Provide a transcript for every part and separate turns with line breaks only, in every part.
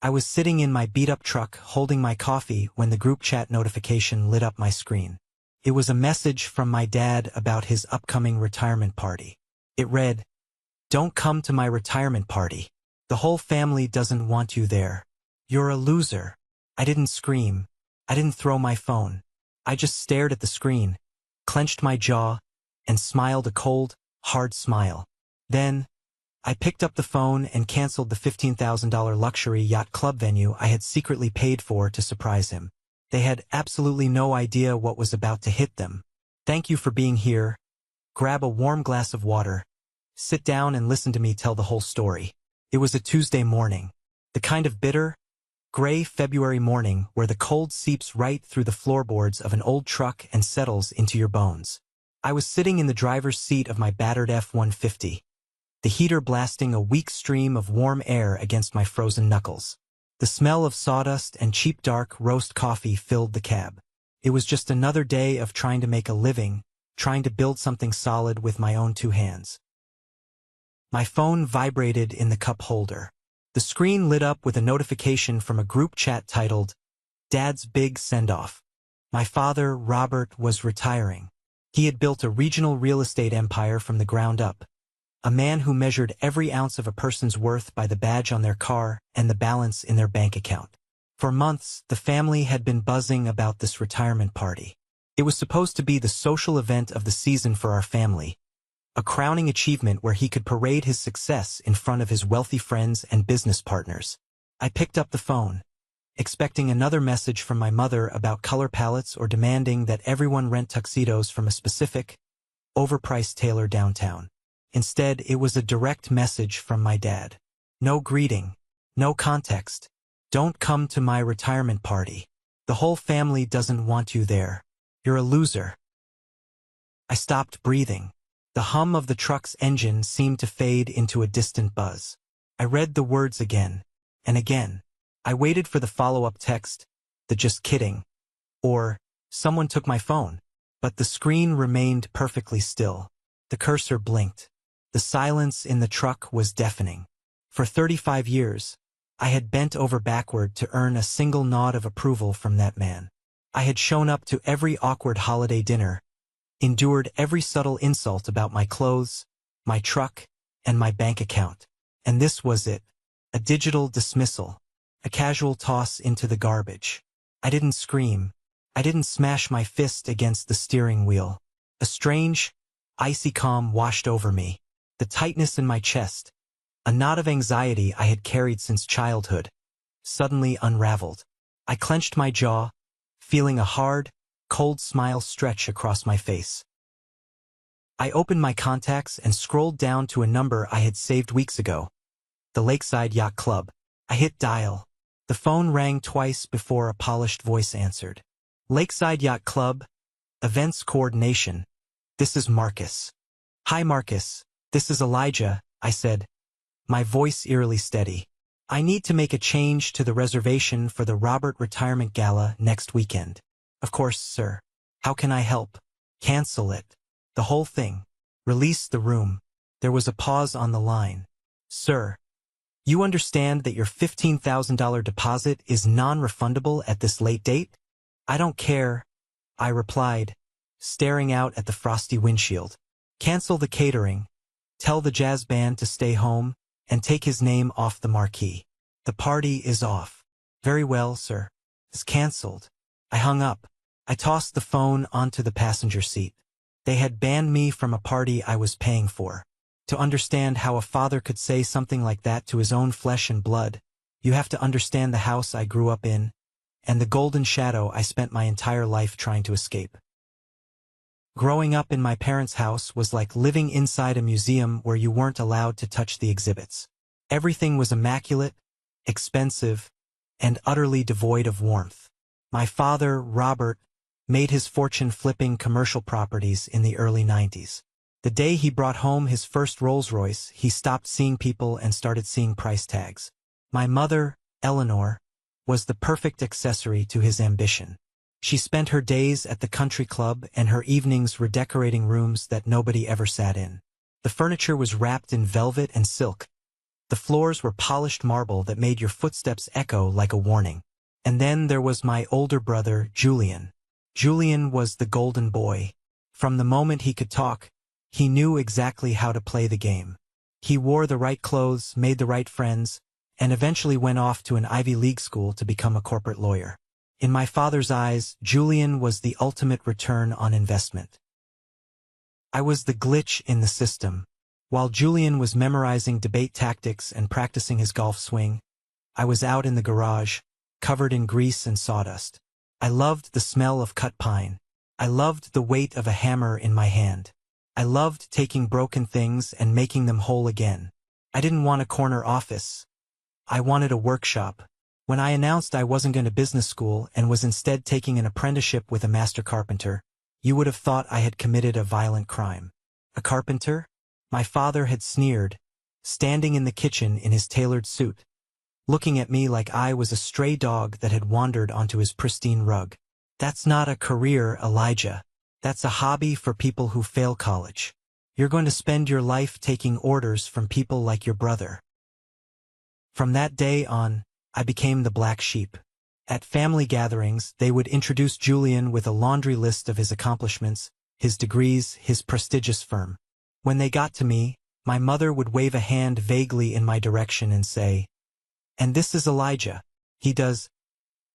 I was sitting in my beat-up truck holding my coffee when the group chat notification lit up my screen. It was a message from my dad about his upcoming retirement party. It read, "Don't come to my retirement party. The whole family doesn't want you there. You're a loser." I didn't scream. I didn't throw my phone. I just stared at the screen, clenched my jaw, and smiled a cold, hard smile. Then, I picked up the phone and canceled the $15,000 luxury yacht club venue I had secretly paid for to surprise him. They had absolutely no idea what was about to hit them. "Thank you for being here. Grab a warm glass of water. Sit down and listen to me tell the whole story." It was a Tuesday morning. The kind of bitter, gray February morning where the cold seeps right through the floorboards of an old truck and settles into your bones. I was sitting in the driver's seat of my battered F-150, the heater blasting a weak stream of warm air against my frozen knuckles. The smell of sawdust and cheap dark roast coffee filled the cab. It was just another day of trying to make a living, trying to build something solid with my own two hands. My phone vibrated in the cup holder. The screen lit up with a notification from a group chat titled, "Dad's Big Send-Off." My father, Robert, was retiring. He had built a regional real estate empire from the ground up. A man who measured every ounce of a person's worth by the badge on their car and the balance in their bank account. For months, the family had been buzzing about this retirement party. It was supposed to be the social event of the season for our family, a crowning achievement where he could parade his success in front of his wealthy friends and business partners. I picked up the phone, expecting another message from my mother about color palettes or demanding that everyone rent tuxedos from a specific, overpriced tailor downtown. Instead, it was a direct message from my dad. No greeting, no context. "Don't come to my retirement party. The whole family doesn't want you there. You're a loser." I stopped breathing. The hum of the truck's engine seemed to fade into a distant buzz. I read the words again and again. I waited for the follow-up text, the "just kidding," or "someone took my phone." But the screen remained perfectly still. The cursor blinked. The silence in the truck was deafening. For 35 years, I had bent over backward to earn a single nod of approval from that man. I had shown up to every awkward holiday dinner, endured every subtle insult about my clothes, my truck, and my bank account. And this was it, a digital dismissal, a casual toss into the garbage. I didn't scream. I didn't smash my fist against the steering wheel. A strange, icy calm washed over me. The tightness in my chest, a knot of anxiety I had carried since childhood, suddenly unraveled. I clenched my jaw, feeling a hard, cold smile stretch across my face. I opened my contacts and scrolled down to a number I had saved weeks ago. The Lakeside Yacht Club. I hit dial. The phone rang twice before a polished voice answered. "Lakeside Yacht Club, Events Coordination. This is Marcus." "Hi Marcus, this is Elijah," I said, my voice eerily steady. "I need to make a change to the reservation for the Robert Retirement Gala next weekend." "Of course, sir. How can I help?" "Cancel it. The whole thing. Release the room." There was a pause on the line. "Sir, you understand that your $15,000 deposit is non-refundable at this late date?" "I don't care," I replied, staring out at the frosty windshield. "Cancel the catering, tell the jazz band to stay home, and take his name off the marquee. The party is off." "Very well, sir. It's cancelled." I hung up. I tossed the phone onto the passenger seat. They had banned me from a party I was paying for. To understand how a father could say something like that to his own flesh and blood, you have to understand the house I grew up in, and the golden shadow I spent my entire life trying to escape. Growing up in my parents' house was like living inside a museum where you weren't allowed to touch the exhibits. Everything was immaculate, expensive, and utterly devoid of warmth. My father, Robert, made his fortune flipping commercial properties in the early 90s. The day he brought home his first Rolls-Royce, he stopped seeing people and started seeing price tags. My mother, Eleanor, was the perfect accessory to his ambition. She spent her days at the country club and her evenings redecorating rooms that nobody ever sat in. The furniture was wrapped in velvet and silk, The floors were polished marble that made your footsteps echo like a warning. And then there was my older brother, Julian. Julian was the golden boy. From the moment he could talk, he knew exactly how to play the game. He wore the right clothes, made the right friends, and eventually went off to an Ivy League school to become a corporate lawyer. In my father's eyes, Julian was the ultimate return on investment. I was the glitch in the system. While Julian was memorizing debate tactics and practicing his golf swing, I was out in the garage, covered in grease and sawdust. I loved the smell of cut pine. I loved the weight of a hammer in my hand. I loved taking broken things and making them whole again. I didn't want a corner office. I wanted a workshop. When I announced I wasn't going to business school and was instead taking an apprenticeship with a master carpenter, you would have thought I had committed a violent crime. A carpenter? My father had sneered, standing in the kitchen in his tailored suit, looking at me like I was a stray dog that had wandered onto his pristine rug. That's not a career, Elijah. That's a hobby for people who fail college. You're going to spend your life taking orders from people like your brother. From that day on, I became the black sheep. At family gatherings, they would introduce Julian with a laundry list of his accomplishments, his degrees, his prestigious firm. When they got to me, my mother would wave a hand vaguely in my direction and say, "And this is Elijah. He does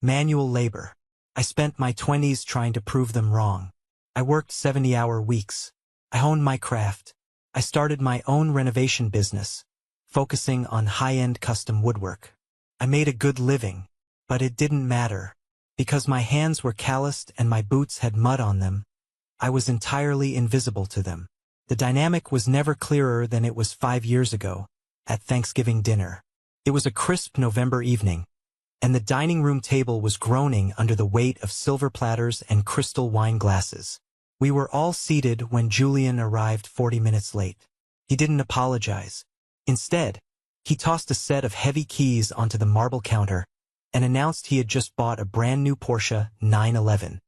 manual labor." I spent my 20s trying to prove them wrong. I worked 70-hour weeks. I honed my craft. I started my own renovation business, focusing on high-end custom woodwork. I made a good living, but it didn't matter. Because my hands were calloused and my boots had mud on them, I was entirely invisible to them. The dynamic was never clearer than it was 5 years ago, at Thanksgiving dinner. It was a crisp November evening, and the dining room table was groaning under the weight of silver platters and crystal wine glasses. We were all seated when Julian arrived 40 minutes late. He didn't apologize. Instead, he tossed a set of heavy keys onto the marble counter and announced he had just bought a brand new Porsche 911.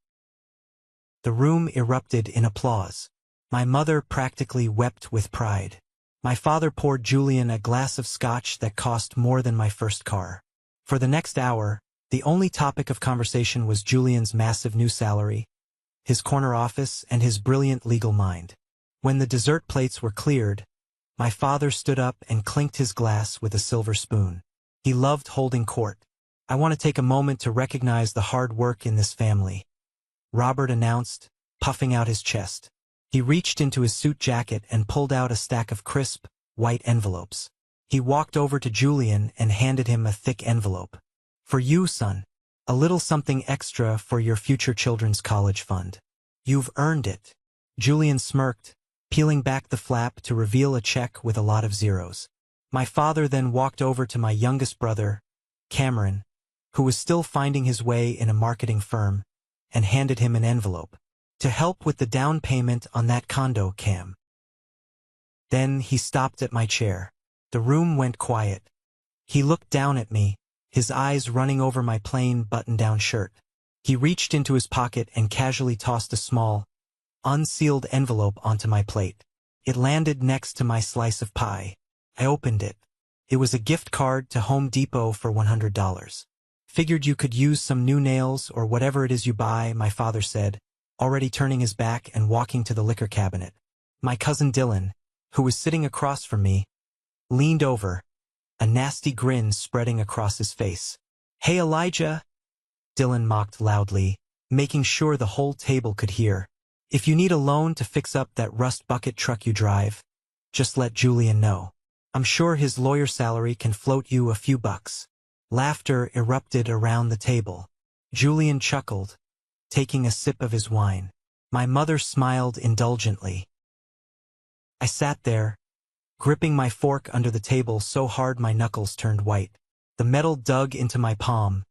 The room erupted in applause. My mother practically wept with pride. My father poured Julian a glass of scotch that cost more than my first car. For the next hour, the only topic of conversation was Julian's massive new salary, his corner office, and his brilliant legal mind. When the dessert plates were cleared, my father stood up and clinked his glass with a silver spoon. He loved holding court. "I want to take a moment to recognize the hard work in this family," Robert announced, puffing out his chest. He reached into his suit jacket and pulled out a stack of crisp, white envelopes. He walked over to Julian and handed him a thick envelope. "For you, son. A little something extra for your future children's college fund. You've earned it." Julian smirked, peeling back the flap to reveal a check with a lot of zeros. My father then walked over to my youngest brother, Cameron, who was still finding his way in a marketing firm, and handed him an envelope. "To help with the down payment on that condo, Cam." Then he stopped at my chair. The room went quiet. He looked down at me, his eyes running over my plain button-down shirt. He reached into his pocket and casually tossed a small, unsealed envelope onto my plate. It landed next to my slice of pie. I opened it. It was a gift card to Home Depot for $100. "Figured you could use some new nails or whatever it is you buy," my father said, already turning his back and walking to the liquor cabinet. My cousin Dylan, who was sitting across from me, leaned over, a nasty grin spreading across his face. "Hey, Elijah," Dylan mocked loudly, making sure the whole table could hear. "If you need a loan to fix up that rust bucket truck you drive, just let Julian know. I'm sure his lawyer salary can float you a few bucks." Laughter erupted around the table. Julian chuckled, taking a sip of his wine. My mother smiled indulgently. I sat there, gripping my fork under the table so hard my knuckles turned white. The metal dug into my palm,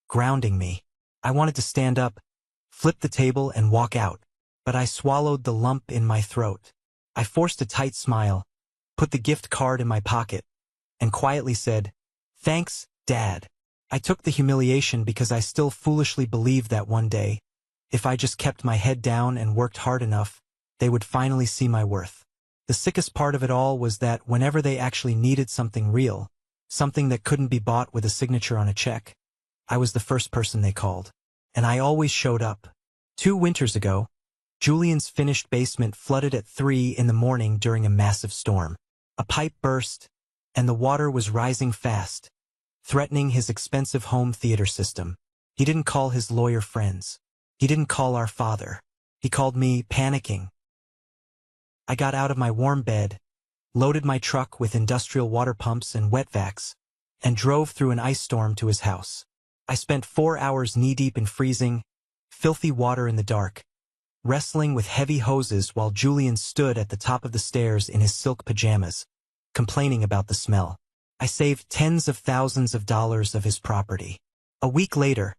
grounding me. I wanted to stand up, flip the table and walk out, but I swallowed the lump in my throat. I forced a tight smile, put the gift card in my pocket, and quietly said, "Thanks, Dad." I took the humiliation because I still foolishly believed that one day, if I just kept my head down and worked hard enough, they would finally see my worth. The sickest part of it all was that whenever they actually needed something real, something that couldn't be bought with a signature on a check, I was the first person they called. And I always showed up. 2 winters ago, Julian's finished basement flooded at 3 in the morning during a massive storm. A pipe burst, and the water was rising fast, threatening his expensive home theater system. He didn't call his lawyer friends. He didn't call our father. He called me, panicking. I got out of my warm bed, loaded my truck with industrial water pumps and wet vacs, and drove through an ice storm to his house. I spent 4 hours knee-deep in freezing, filthy water in the dark, wrestling with heavy hoses while Julian stood at the top of the stairs in his silk pajamas, complaining about the smell. I saved tens of thousands of dollars of his property. A week later,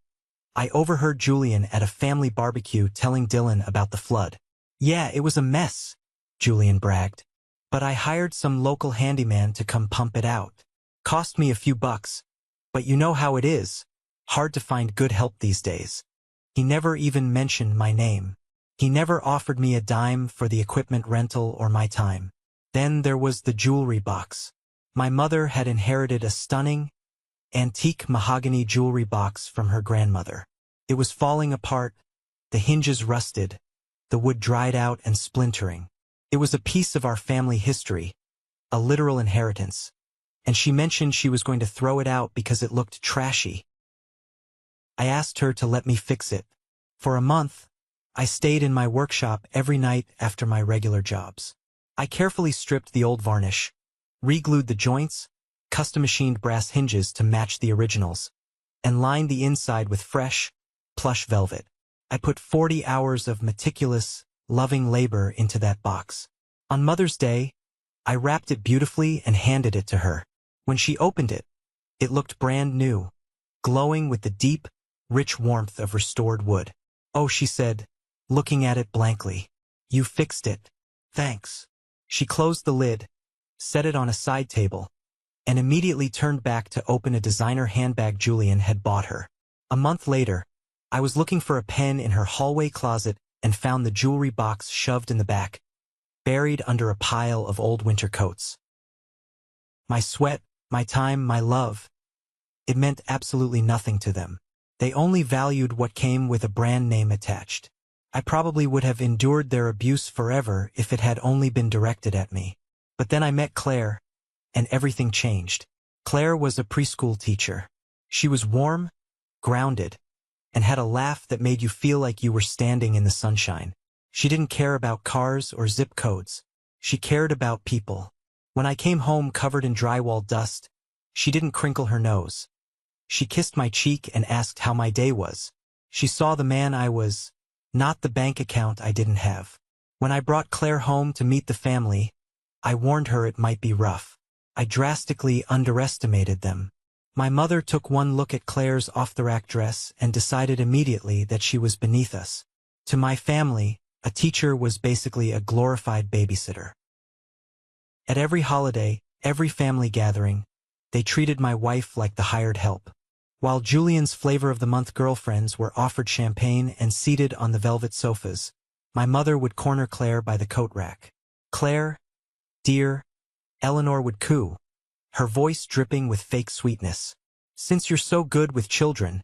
I overheard Julian at a family barbecue telling Dylan about the flood. "Yeah, it was a mess," Julian bragged. "But I hired some local handyman to come pump it out. Cost me a few bucks, but you know how it is. Hard to find good help these days." He never even mentioned my name. He never offered me a dime for the equipment rental or my time. Then there was the jewelry box. My mother had inherited a stunning, antique mahogany jewelry box from her grandmother. It was falling apart, the hinges rusted, the wood dried out and splintering. It was a piece of our family history, a literal inheritance, and she mentioned she was going to throw it out because it looked trashy. I asked her to let me fix it. For a month, I stayed in my workshop every night after my regular jobs. I carefully stripped the old varnish, re-glued the joints, custom-machined brass hinges to match the originals, and lined the inside with fresh, plush velvet. I put 40 hours of meticulous, loving labor into that box. On Mother's Day, I wrapped it beautifully and handed it to her. When she opened it, it looked brand new, glowing with the deep, rich warmth of restored wood. "Oh," she said, looking at it blankly. "You fixed it. Thanks." She closed the lid, set it on a side table, and immediately turned back to open a designer handbag Julian had bought her. A month later, I was looking for a pen in her hallway closet and found the jewelry box shoved in the back, buried under a pile of old winter coats. My sweat, my time, my love, it meant absolutely nothing to them. They only valued what came with a brand name attached. I probably would have endured their abuse forever if it had only been directed at me. But then I met Claire, and everything changed. Claire was a preschool teacher. She was warm, grounded, and had a laugh that made you feel like you were standing in the sunshine. She didn't care about cars or zip codes. She cared about people. When I came home covered in drywall dust, she didn't crinkle her nose. She kissed my cheek and asked how my day was. She saw the man I was, not the bank account I didn't have. When I brought Claire home to meet the family, I warned her it might be rough. I drastically underestimated them. My mother took one look at Claire's off-the-rack dress and decided immediately that she was beneath us. To my family, a teacher was basically a glorified babysitter. At every holiday, every family gathering, they treated my wife like the hired help. While Julian's flavor-of-the-month girlfriends were offered champagne and seated on the velvet sofas, my mother would corner Claire by the coat rack. "Claire, dear," Eleanor would coo, her voice dripping with fake sweetness. "Since you're so good with children,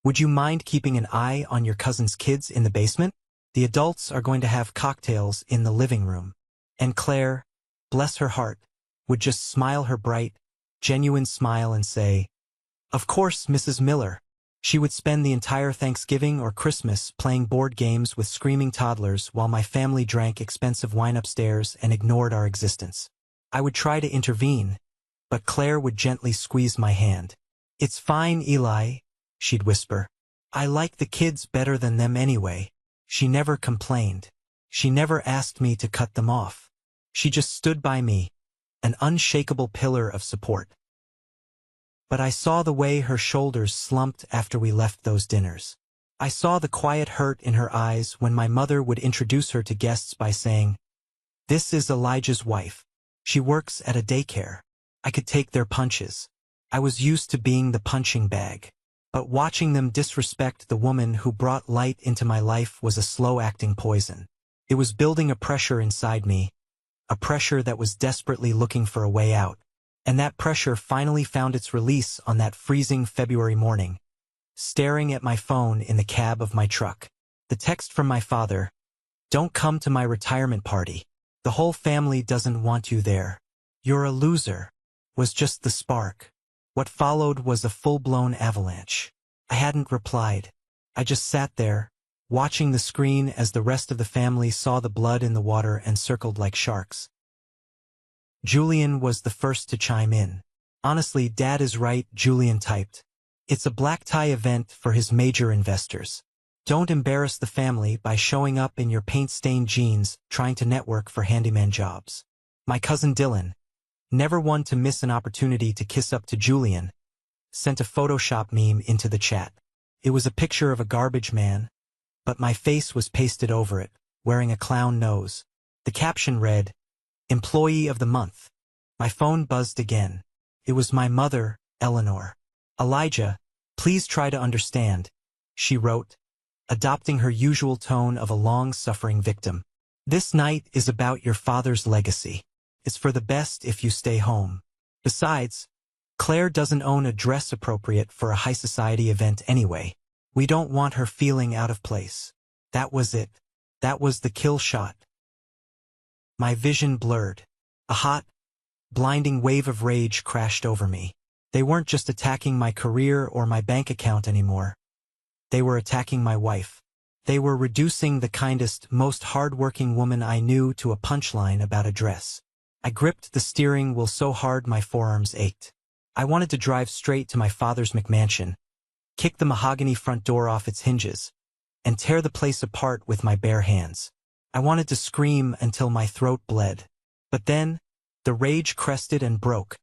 would you mind keeping an eye on your cousin's kids in the basement? The adults are going to have cocktails in the living room." And Claire, bless her heart, would just smile her bright, genuine smile and say, "Of course, Mrs. Miller." She would spend the entire Thanksgiving or Christmas playing board games with screaming toddlers while my family drank expensive wine upstairs and ignored our existence. I would try to intervene, but Claire would gently squeeze my hand. "It's fine, Eli," she'd whisper. "I like the kids better than them anyway." She never complained. She never asked me to cut them off. She just stood by me, an unshakable pillar of support. But I saw the way her shoulders slumped after we left those dinners. I saw the quiet hurt in her eyes when my mother would introduce her to guests by saying, "This is Elijah's wife. She works at a daycare." I could take their punches. I was used to being the punching bag. But watching them disrespect the woman who brought light into my life was a slow-acting poison. It was building a pressure inside me, a pressure that was desperately looking for a way out. And that pressure finally found its release on that freezing February morning, staring at my phone in the cab of my truck. The text from my father, "Don't come to my retirement party. The whole family doesn't want you there. You're a loser," was just the spark. What followed was a full-blown avalanche. I hadn't replied. I just sat there, watching the screen as the rest of the family saw the blood in the water and circled like sharks. Julian was the first to chime in. "Honestly, Dad is right," Julian typed. "It's a black tie event for his major investors. Don't embarrass the family by showing up in your paint-stained jeans trying to network for handyman jobs." My cousin Dylan, never one to miss an opportunity to kiss up to Julian, sent a Photoshop meme into the chat. It was a picture of a garbage man, but my face was pasted over it, wearing a clown nose. The caption read, "Employee of the Month." My phone buzzed again. It was my mother, Eleanor. "Elijah, please try to understand," she wrote, adopting her usual tone of a long-suffering victim. "This night is about your father's legacy. It's for the best if you stay home. Besides, Claire doesn't own a dress appropriate for a high society event anyway. We don't want her feeling out of place." That was it. That was the kill shot. My vision blurred. A hot, blinding wave of rage crashed over me. They weren't just attacking my career or my bank account anymore. They were attacking my wife. They were reducing the kindest, most hard-working woman I knew to a punchline about a dress. I gripped the steering wheel so hard my forearms ached. I wanted to drive straight to my father's McMansion, kick the mahogany front door off its hinges, and tear the place apart with my bare hands. I wanted to scream until my throat bled. But then, the rage crested and broke,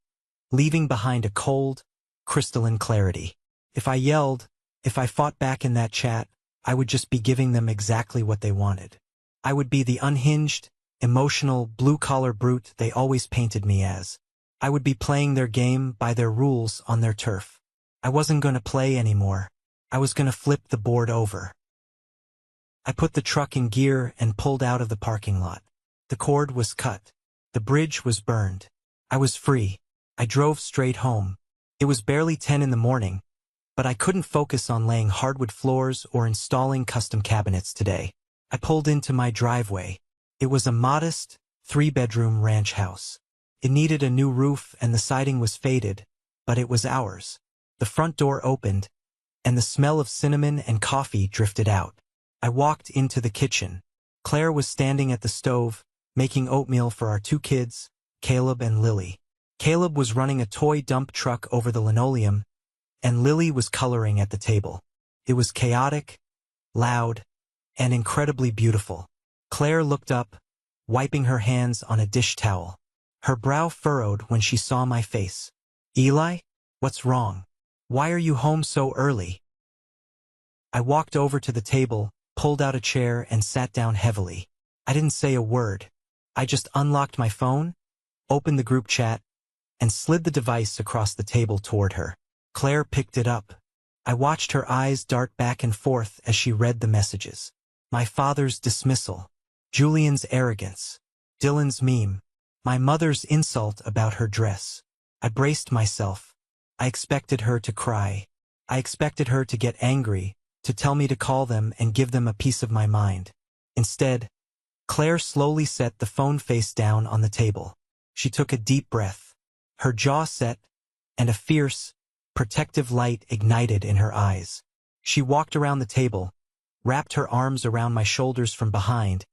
leaving behind a cold, crystalline clarity. If I yelled, if I fought back in that chat, I would just be giving them exactly what they wanted. I would be the unhinged, emotional, blue-collar brute they always painted me as. I would be playing their game by their rules on their turf. I wasn't going to play anymore. I was going to flip the board over. I put the truck in gear and pulled out of the parking lot. The cord was cut. The bridge was burned. I was free. I drove straight home. It was barely 10 in the morning, but I couldn't focus on laying hardwood floors or installing custom cabinets today. I pulled into my driveway. It was a modest, 3-bedroom ranch house. It needed a new roof and the siding was faded, but it was ours. The front door opened, and the smell of cinnamon and coffee drifted out. I walked into the kitchen. Claire was standing at the stove, making oatmeal for our 2 kids, Caleb and Lily. Caleb was running a toy dump truck over the linoleum, and Lily was coloring at the table. It was chaotic, loud, and incredibly beautiful. Claire looked up, wiping her hands on a dish towel. Her brow furrowed when she saw my face. "Eli, what's wrong? Why are you home so early?" I walked over to the table, pulled out a chair, and sat down heavily. I didn't say a word. I just unlocked my phone, opened the group chat, and slid the device across the table toward her. Claire picked it up. I watched her eyes dart back and forth as she read the messages. My father's dismissal. Julian's arrogance. Dylan's meme. My mother's insult about her dress. I braced myself. I expected her to cry. I expected her to get angry, to tell me to call them and give them a piece of my mind. Instead, Claire slowly set the phone face down on the table. She took a deep breath. Her jaw set, and a fierce, protective light ignited in her eyes. She walked around the table, wrapped her arms around my shoulders from behind,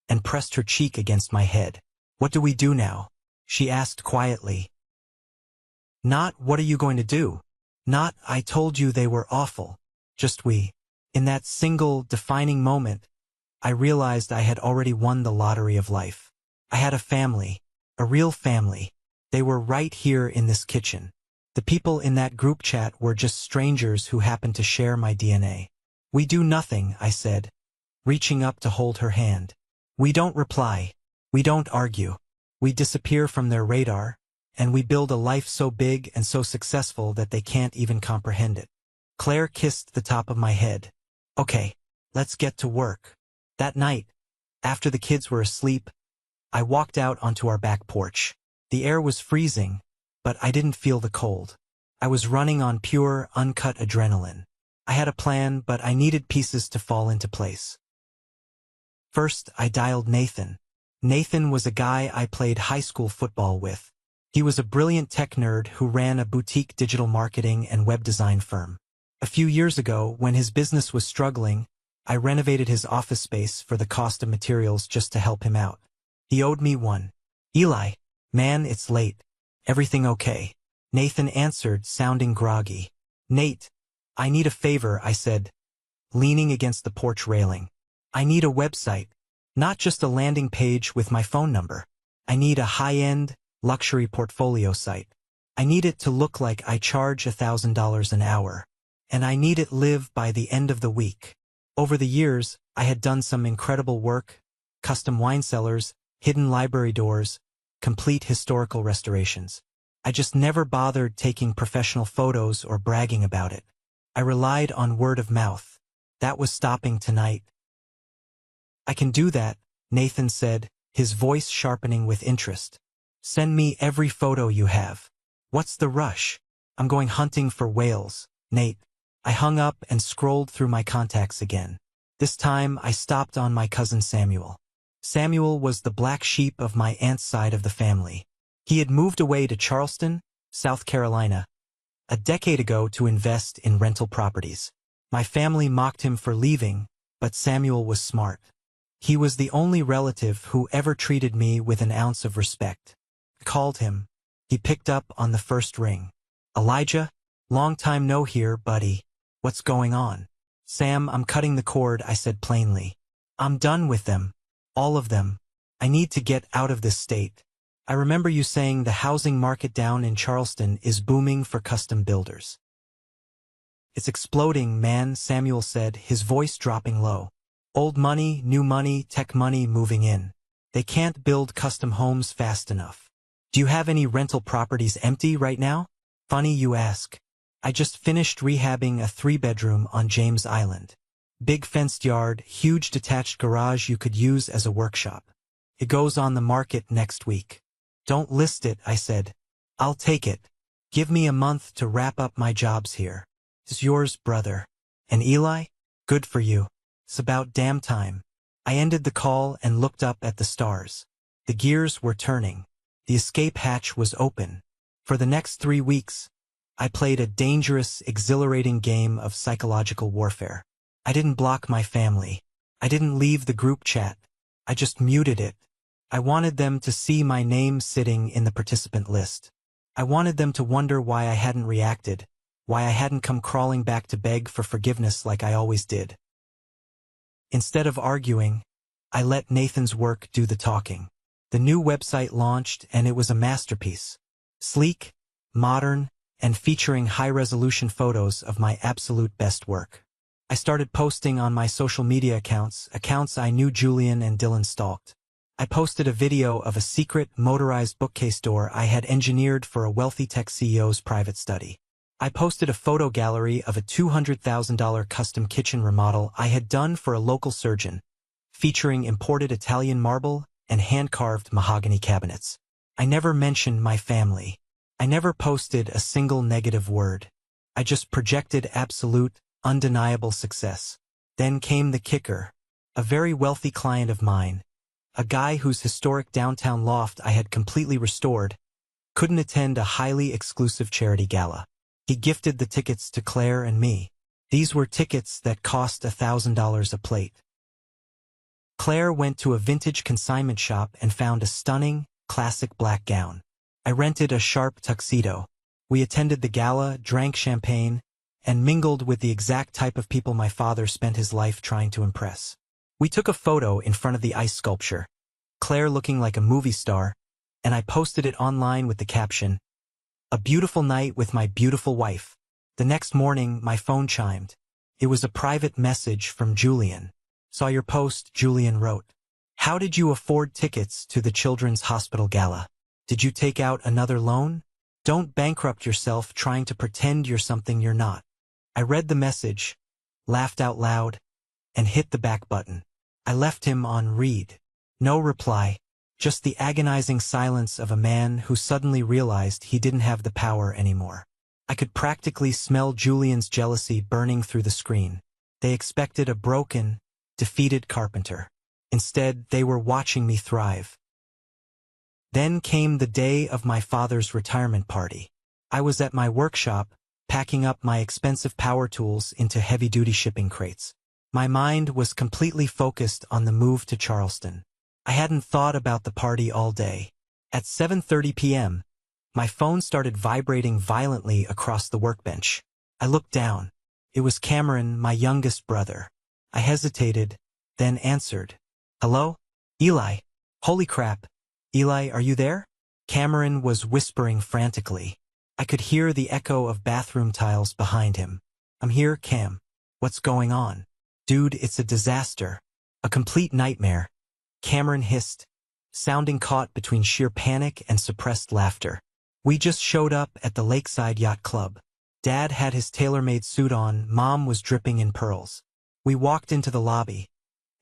and pressed her cheek against my head. "What do we do now?" she asked quietly. Not, "What are you going to do?" Not, "I told you they were awful." Just we. In that single, defining moment, I realized I had already won the lottery of life. I had a family, a real family. They were right here in this kitchen. The people in that group chat were just strangers who happened to share my DNA. "We do nothing," I said, reaching up to hold her hand. "We don't reply. We don't argue. We disappear from their radar, and we build a life so big and so successful that they can't even comprehend it." Claire kissed the top of my head. "Okay, let's get to work." That night, after the kids were asleep, I walked out onto our back porch. The air was freezing, but I didn't feel the cold. I was running on pure, uncut adrenaline. I had a plan, but I needed pieces to fall into place. First, I dialed Nathan. Nathan was a guy I played high school football with. He was a brilliant tech nerd who ran a boutique digital marketing and web design firm. A few years ago, when his business was struggling, I renovated his office space for the cost of materials just to help him out. He owed me one. "Eli, man, it's late. Everything okay?" Nathan answered, sounding groggy. "Nate, I need a favor," I said, leaning against the porch railing. "I need a website, not just a landing page with my phone number. I need a high-end, luxury portfolio site. I need it to look like I charge $1,000 an hour. And I need it live by the end of the week." Over the years, I had done some incredible work: custom wine cellars, hidden library doors, complete historical restorations. I just never bothered taking professional photos or bragging about it. I relied on word of mouth. That was stopping tonight. "I can do that," Nathan said, his voice sharpening with interest. "Send me every photo you have. What's the rush? I'm going hunting for whales, Nate." I hung up and scrolled through my contacts again. This time I stopped on my cousin Samuel. Samuel was the black sheep of my aunt's side of the family. He had moved away to Charleston, South Carolina, a decade ago to invest in rental properties. My family mocked him for leaving, but Samuel was smart. He was the only relative who ever treated me with an ounce of respect. I called him. He picked up on the first ring. "Elijah? Long time no hear, buddy. What's going on?" "Sam, I'm cutting the cord," I said plainly. "I'm done with them. All of them. I need to get out of this state. I remember you saying the housing market down in Charleston is booming for custom builders." "It's exploding, man," Samuel said, his voice dropping low. "Old money, new money, tech money moving in. They can't build custom homes fast enough. Do you have any rental properties empty right now?" "Funny you ask. I just finished rehabbing a 3-bedroom on James Island. Big fenced yard, huge detached garage you could use as a workshop. It goes on the market next week." "Don't list it," I said. "I'll take it. Give me a month to wrap up my jobs here." "It's yours, brother." "And Eli? Good for you. It's about damn time." I ended the call and looked up at the stars. The gears were turning. The escape hatch was open. For the next 3 weeks, I played a dangerous, exhilarating game of psychological warfare. I didn't block my family. I didn't leave the group chat. I just muted it. I wanted them to see my name sitting in the participant list. I wanted them to wonder why I hadn't reacted, why I hadn't come crawling back to beg for forgiveness like I always did. Instead of arguing, I let Nathan's work do the talking. The new website launched, and it was a masterpiece. Sleek, modern, and featuring high-resolution photos of my absolute best work. I started posting on my social media accounts I knew Julian and Dylan stalked. I posted a video of a secret, motorized bookcase door I had engineered for a wealthy tech CEO's private study. I posted a photo gallery of a $200,000 custom kitchen remodel I had done for a local surgeon, featuring imported Italian marble and hand-carved mahogany cabinets. I never mentioned my family. I never posted a single negative word. I just projected absolute, undeniable success. Then came the kicker. A very wealthy client of mine, a guy whose historic downtown loft I had completely restored, couldn't attend a highly exclusive charity gala. He gifted the tickets to Claire and me. These were tickets that cost $1,000 a plate. Claire went to a vintage consignment shop and found a stunning, classic black gown. I rented a sharp tuxedo. We attended the gala, drank champagne, and mingled with the exact type of people my father spent his life trying to impress. We took a photo in front of the ice sculpture, Claire looking like a movie star, and I posted it online with the caption, "A beautiful night with my beautiful wife." The next morning, my phone chimed. It was a private message from Julian. "Saw your post," Julian wrote. "How did you afford tickets to the Children's Hospital Gala? Did you take out another loan? Don't bankrupt yourself trying to pretend you're something you're not." I read the message, laughed out loud, and hit the back button. I left him on read. No reply. Just the agonizing silence of a man who suddenly realized he didn't have the power anymore. I could practically smell Julian's jealousy burning through the screen. They expected a broken, defeated carpenter. Instead, they were watching me thrive. Then came the day of my father's retirement party. I was at my workshop, packing up my expensive power tools into heavy-duty shipping crates. My mind was completely focused on the move to Charleston. I hadn't thought about the party all day. At 7:30 p.m., my phone started vibrating violently across the workbench. I looked down. It was Cameron, my youngest brother. I hesitated, then answered. "Hello? Eli? Holy crap. Eli, are you there?" Cameron was whispering frantically. I could hear the echo of bathroom tiles behind him. "I'm here, Cam. What's going on?" "Dude, it's a disaster. A complete nightmare," Cameron hissed, sounding caught between sheer panic and suppressed laughter. "We just showed up at the Lakeside Yacht Club. Dad had his tailor-made suit on, Mom was dripping in pearls. We walked into the lobby,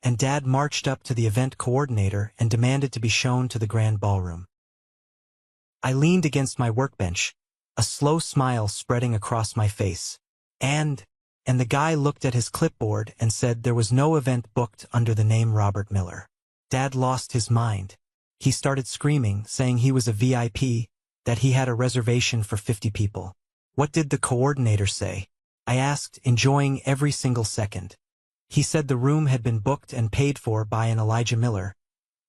and Dad marched up to the event coordinator and demanded to be shown to the grand ballroom. I leaned against my workbench, a slow smile spreading across my face. And the guy looked at his clipboard and said there was no event booked under the name Robert Miller. Dad lost his mind. He started screaming, saying he was a VIP, that he had a reservation for 50 people. "What did the coordinator say?" I asked, enjoying every single second. "He said the room had been booked and paid for by an Elijah Miller,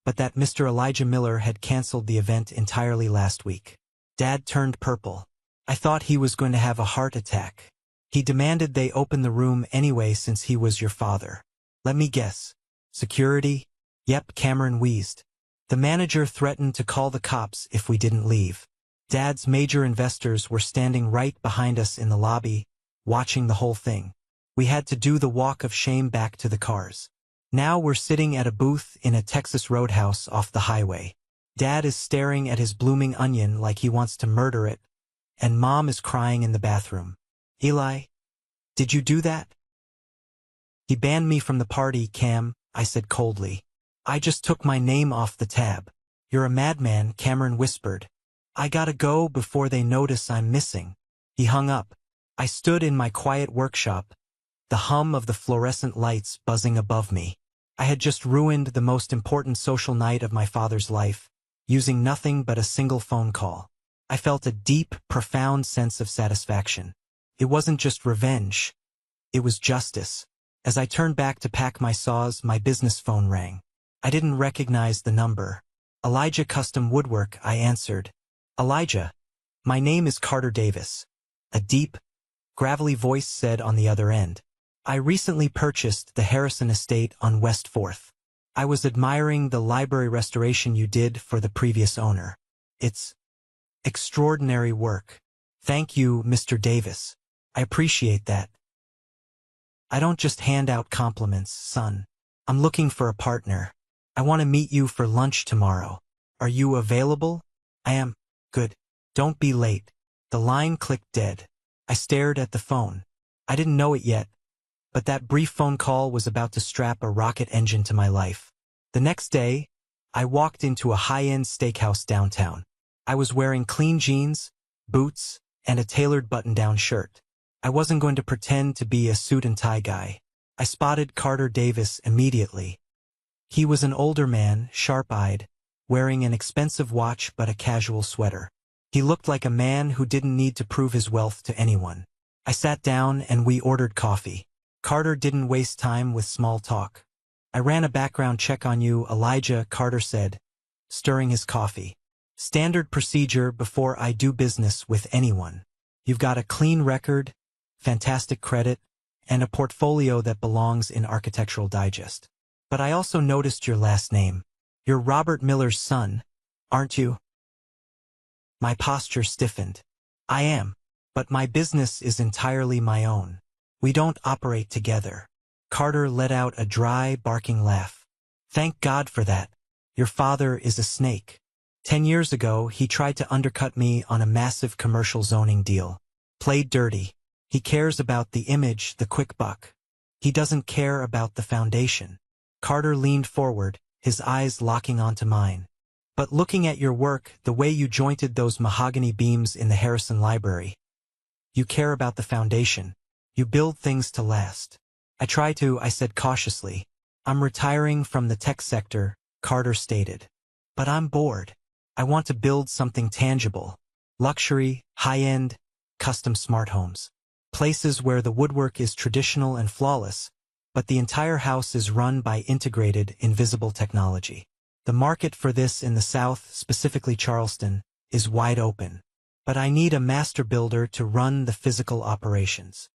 but that Mr. Elijah Miller had canceled the event entirely last week." Dad turned purple. I thought he was going to have a heart attack. "He demanded they open the room anyway since he was your father." "Let me guess. Security?" "Yep," Cameron wheezed. "The manager threatened to call the cops if we didn't leave." Dad's major investors were standing right behind us in the lobby, watching the whole thing. We had to do the walk of shame back to the cars. Now we're sitting at a booth in a Texas roadhouse off the highway. Dad is staring at his blooming onion like he wants to murder it, and Mom is crying in the bathroom. "Eli, did you do that?" "He banned me from the party, Cam," I said coldly. "I just took my name off the tab." "You're a madman," Cameron whispered. "I gotta go before they notice I'm missing." He hung up. I stood in my quiet workshop, the hum of the fluorescent lights buzzing above me. I had just ruined the most important social night of my father's life, using nothing but a single phone call. I felt a deep, profound sense of satisfaction. It wasn't just revenge. It was justice. As I turned back to pack my saws, my business phone rang. I didn't recognize the number. "Elijah Custom Woodwork," I answered. "Elijah, my name is Carter Davis," a deep, gravelly voice said on the other end. "I recently purchased the Harrison estate on West 4th. I was admiring the library restoration you did for the previous owner. It's extraordinary work. Thank you, Mr. Davis. I appreciate that. I don't just hand out compliments, son. I'm looking for a partner. I want to meet you for lunch tomorrow. Are you available?" "I am." "Good. Don't be late." The line clicked dead. I stared at the phone. I didn't know it yet, but that brief phone call was about to strap a rocket engine to my life. The next day, I walked into a high-end steakhouse downtown. I was wearing clean jeans, boots, and a tailored button-down shirt. I wasn't going to pretend to be a suit-and-tie guy. I spotted Carter Davis immediately. He was an older man, sharp-eyed, wearing an expensive watch but a casual sweater. He looked like a man who didn't need to prove his wealth to anyone. I sat down and we ordered coffee. Carter didn't waste time with small talk. "I ran a background check on you, Elijah," Carter said, stirring his coffee. "Standard procedure before I do business with anyone. You've got a clean record, fantastic credit, and a portfolio that belongs in Architectural Digest. But I also noticed your last name. You're Robert Miller's son, aren't you?" My posture stiffened. "I am, but my business is entirely my own. We don't operate together." Carter let out a dry, barking laugh. "Thank God for that. Your father is a snake. 10 years ago, he tried to undercut me on a massive commercial zoning deal. Played dirty. He cares about the image, the quick buck. He doesn't care about the foundation." Carter leaned forward, his eyes locking onto mine. But looking at your work, the way you jointed those mahogany beams in the Harrison Library, you care about the foundation. You build things to last. I said cautiously. I'm retiring from the tech sector, Carter stated. But I'm bored. I want to build something tangible. Luxury, high-end, custom smart homes. Places where the woodwork is traditional and flawless, but the entire house is run by integrated, invisible technology. The market for this in the South, specifically Charleston, is wide open. But I need a master builder to run the physical operations.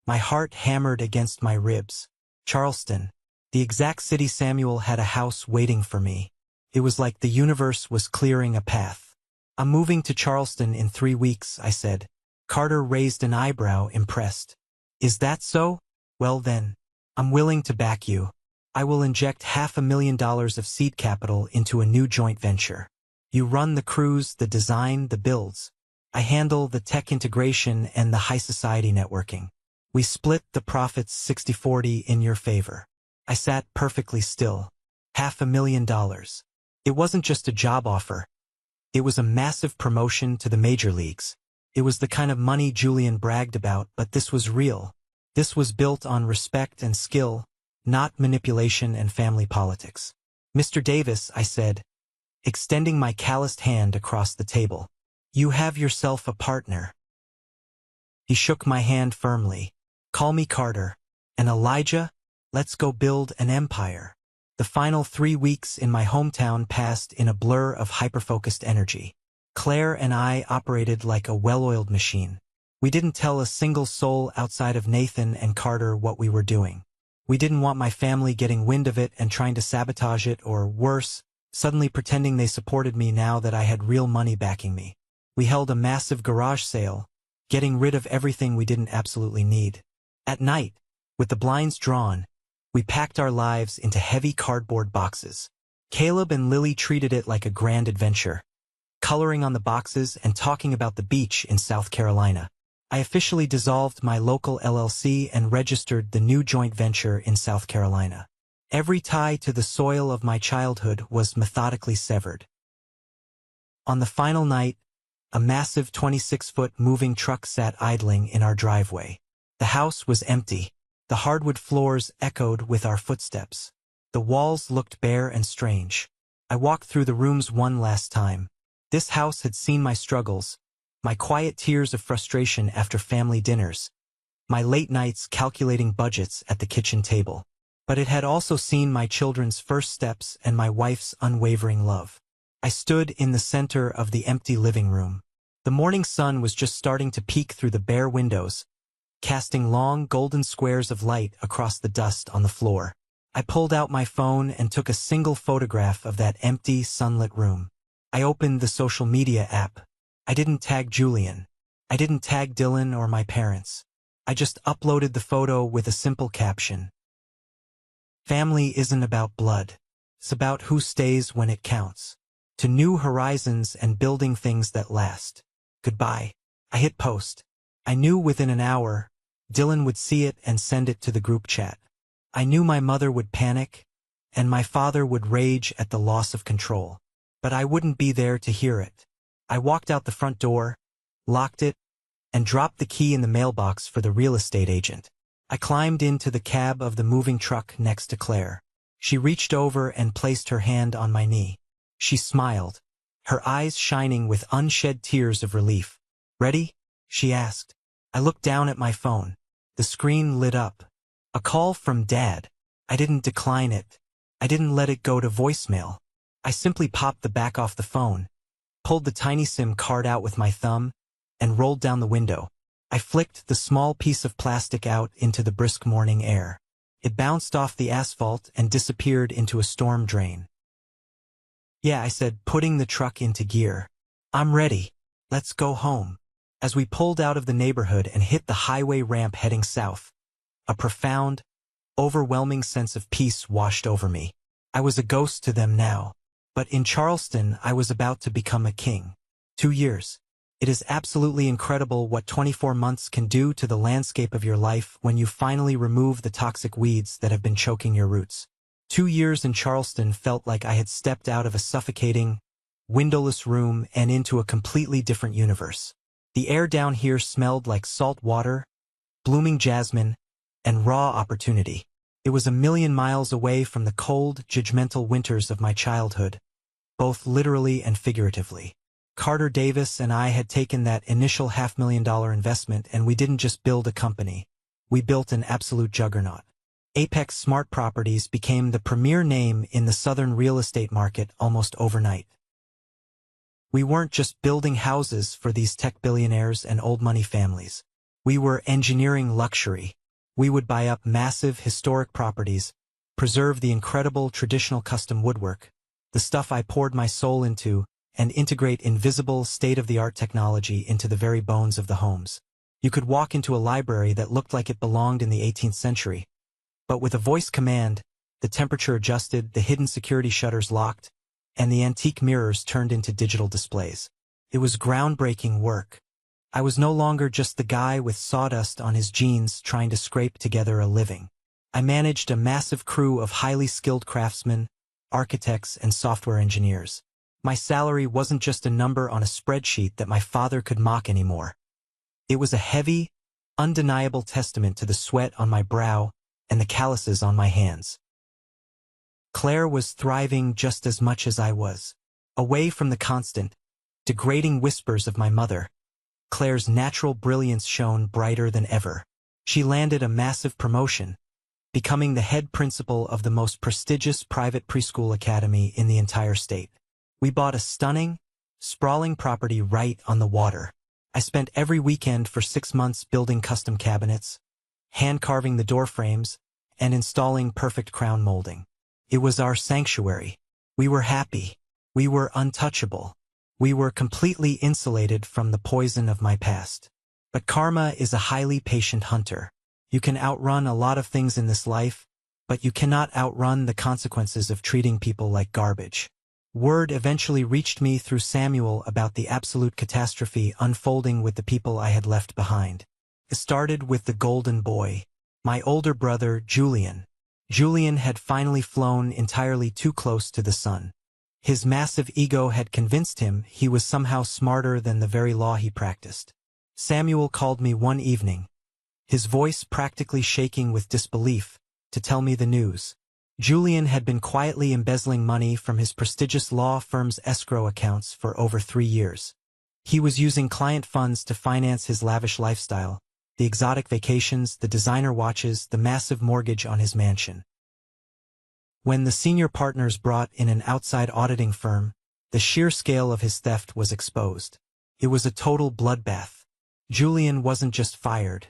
My heart hammered against my ribs. Charleston, the exact city Samuel had a house waiting for me. It was like the universe was clearing a path. I'm moving to Charleston in 3 weeks, I said. Carter raised an eyebrow, impressed. Is that so? Well then, I'm willing to back you. I will inject $500,000 of seed capital into a new joint venture. You run the crews, the design, the builds. I handle the tech integration and the high society networking. We split the profits 60-40 in your favor. I sat perfectly still. $500,000. It wasn't just a job offer. It was a massive promotion to the major leagues. It was the kind of money Julian bragged about, but this was real. This was built on respect and skill, not manipulation and family politics. Mr. Davis, I said, extending my calloused hand across the table. You have yourself a partner. He shook my hand firmly. Call me Carter. And Elijah, let's go build an empire. The final 3 weeks in my hometown passed in a blur of hyper-focused energy. Claire and I operated like a well-oiled machine. We didn't tell a single soul outside of Nathan and Carter what we were doing. We didn't want my family getting wind of it and trying to sabotage it, or worse, suddenly pretending they supported me now that I had real money backing me. We held a massive garage sale, getting rid of everything we didn't absolutely need. At night, with the blinds drawn, we packed our lives into heavy cardboard boxes. Caleb and Lily treated it like a grand adventure, coloring on the boxes and talking about the beach in South Carolina. I officially dissolved my local LLC and registered the new joint venture in South Carolina. Every tie to the soil of my childhood was methodically severed. On the final night, a massive 26-foot moving truck sat idling in our driveway. The house was empty. The hardwood floors echoed with our footsteps. The walls looked bare and strange. I walked through the rooms one last time. This house had seen my struggles, my quiet tears of frustration after family dinners, my late nights calculating budgets at the kitchen table. But it had also seen my children's first steps and my wife's unwavering love. I stood in the center of the empty living room. The morning sun was just starting to peek through the bare windows, casting long golden squares of light across the dust on the floor. I pulled out my phone and took a single photograph of that empty, sunlit room. I opened the social media app. I didn't tag Julian. I didn't tag Dylan or my parents. I just uploaded the photo with a simple caption. Family isn't about blood. It's about who stays when it counts. To new horizons and building things that last. Goodbye. I hit post. I knew within an hour, Dylan would see it and send it to the group chat. I knew my mother would panic, and my father would rage at the loss of control. But I wouldn't be there to hear it. I walked out the front door, locked it, and dropped the key in the mailbox for the real estate agent. I climbed into the cab of the moving truck next to Claire. She reached over and placed her hand on my knee. She smiled, her eyes shining with unshed tears of relief. Ready? She asked. I looked down at my phone. The screen lit up. A call from Dad. I didn't decline it. I didn't let it go to voicemail. I simply popped the back off the phone, pulled the tiny SIM card out with my thumb, and rolled down the window. I flicked the small piece of plastic out into the brisk morning air. It bounced off the asphalt and disappeared into a storm drain. Yeah, I said, putting the truck into gear. I'm ready. Let's go home. As we pulled out of the neighborhood and hit the highway ramp heading south, a profound, overwhelming sense of peace washed over me. I was a ghost to them now. But in Charleston, I was about to become a king. 2 years. It is absolutely incredible what 24 months can do to the landscape of your life when you finally remove the toxic weeds that have been choking your roots. 2 years in Charleston felt like I had stepped out of a suffocating, windowless room and into a completely different universe. The air down here smelled like salt water, blooming jasmine, and raw opportunity. It was a million miles away from the cold, judgmental winters of my childhood, both literally and figuratively. Carter Davis and I had taken that initial $500,000 investment, and we didn't just build a company. We built an absolute juggernaut. Apex Smart Properties became the premier name in the southern real estate market almost overnight. We weren't just building houses for these tech billionaires and old money families. We were engineering luxury. We would buy up massive historic properties, preserve the incredible traditional custom woodwork, the stuff I poured my soul into, and integrate invisible, state-of-the-art technology into the very bones of the homes. You could walk into a library that looked like it belonged in the 18th century. But with a voice command, the temperature adjusted, the hidden security shutters locked, and the antique mirrors turned into digital displays. It was groundbreaking work. I was no longer just the guy with sawdust on his jeans trying to scrape together a living. I managed a massive crew of highly skilled craftsmen, architects, and software engineers. My salary wasn't just a number on a spreadsheet that my father could mock anymore. It was a heavy, undeniable testament to the sweat on my brow and the calluses on my hands. Claire was thriving just as much as I was. Away from the constant, degrading whispers of my mother, Claire's natural brilliance shone brighter than ever. She landed a massive promotion, becoming the head principal of the most prestigious private preschool academy in the entire state. We bought a stunning, sprawling property right on the water. I spent every weekend for 6 months building custom cabinets, hand-carving the door frames, and installing perfect crown molding. It was our sanctuary. We were happy. We were untouchable. We were completely insulated from the poison of my past. But karma is a highly patient hunter. You can outrun a lot of things in this life, but you cannot outrun the consequences of treating people like garbage. Word eventually reached me through Samuel about the absolute catastrophe unfolding with the people I had left behind. It started with the golden boy, my older brother, Julian. Julian had finally flown entirely too close to the sun. His massive ego had convinced him he was somehow smarter than the very law he practiced. Samuel called me one evening, his voice practically shaking with disbelief, to tell me the news. Julian had been quietly embezzling money from his prestigious law firm's escrow accounts for over 3 years. He was using client funds to finance his lavish lifestyle, the exotic vacations, the designer watches, the massive mortgage on his mansion. When the senior partners brought in an outside auditing firm, the sheer scale of his theft was exposed. It was a total bloodbath. Julian wasn't just fired.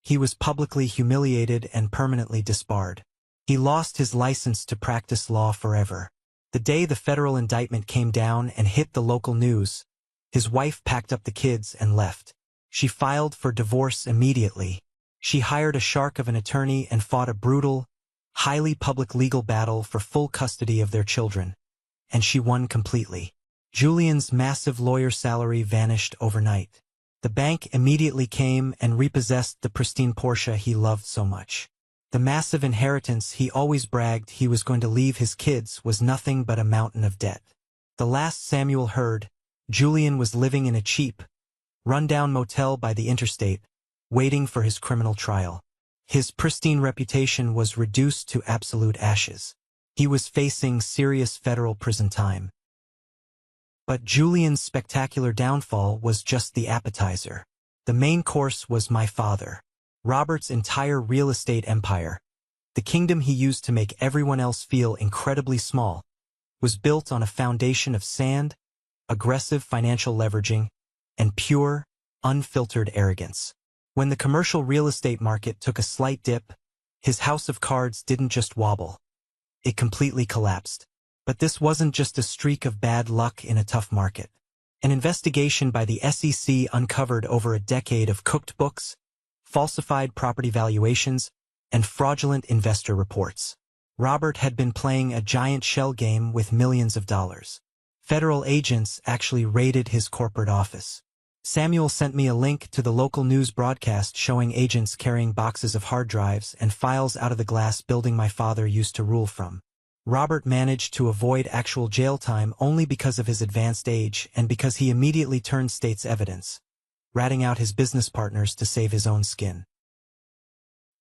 He was publicly humiliated and permanently disbarred. He lost his license to practice law forever. The day the federal indictment came down and hit the local news, his wife packed up the kids and left. She filed for divorce immediately. She hired a shark of an attorney and fought a brutal, highly public legal battle for full custody of their children. And she won completely. Julian's massive lawyer salary vanished overnight. The bank immediately came and repossessed the pristine Porsche he loved so much. The massive inheritance he always bragged he was going to leave his kids was nothing but a mountain of debt. The last Samuel heard, Julian was living in a cheap, run-down motel by the interstate, waiting for his criminal trial. His pristine reputation was reduced to absolute ashes. He was facing serious federal prison time. But Julian's spectacular downfall was just the appetizer. The main course was my father. Robert's entire real estate empire, the kingdom he used to make everyone else feel incredibly small, was built on a foundation of sand, aggressive financial leveraging, and pure, unfiltered arrogance. When the commercial real estate market took a slight dip, his house of cards didn't just wobble. It completely collapsed. But this wasn't just a streak of bad luck in a tough market. An investigation by the SEC uncovered over a decade of cooked books, falsified property valuations, and fraudulent investor reports. Robert had been playing a giant shell game with millions of dollars. Federal agents actually raided his corporate office. Samuel sent me a link to the local news broadcast showing agents carrying boxes of hard drives and files out of the glass building my father used to rule from. Robert managed to avoid actual jail time only because of his advanced age and because he immediately turned state's evidence, ratting out his business partners to save his own skin.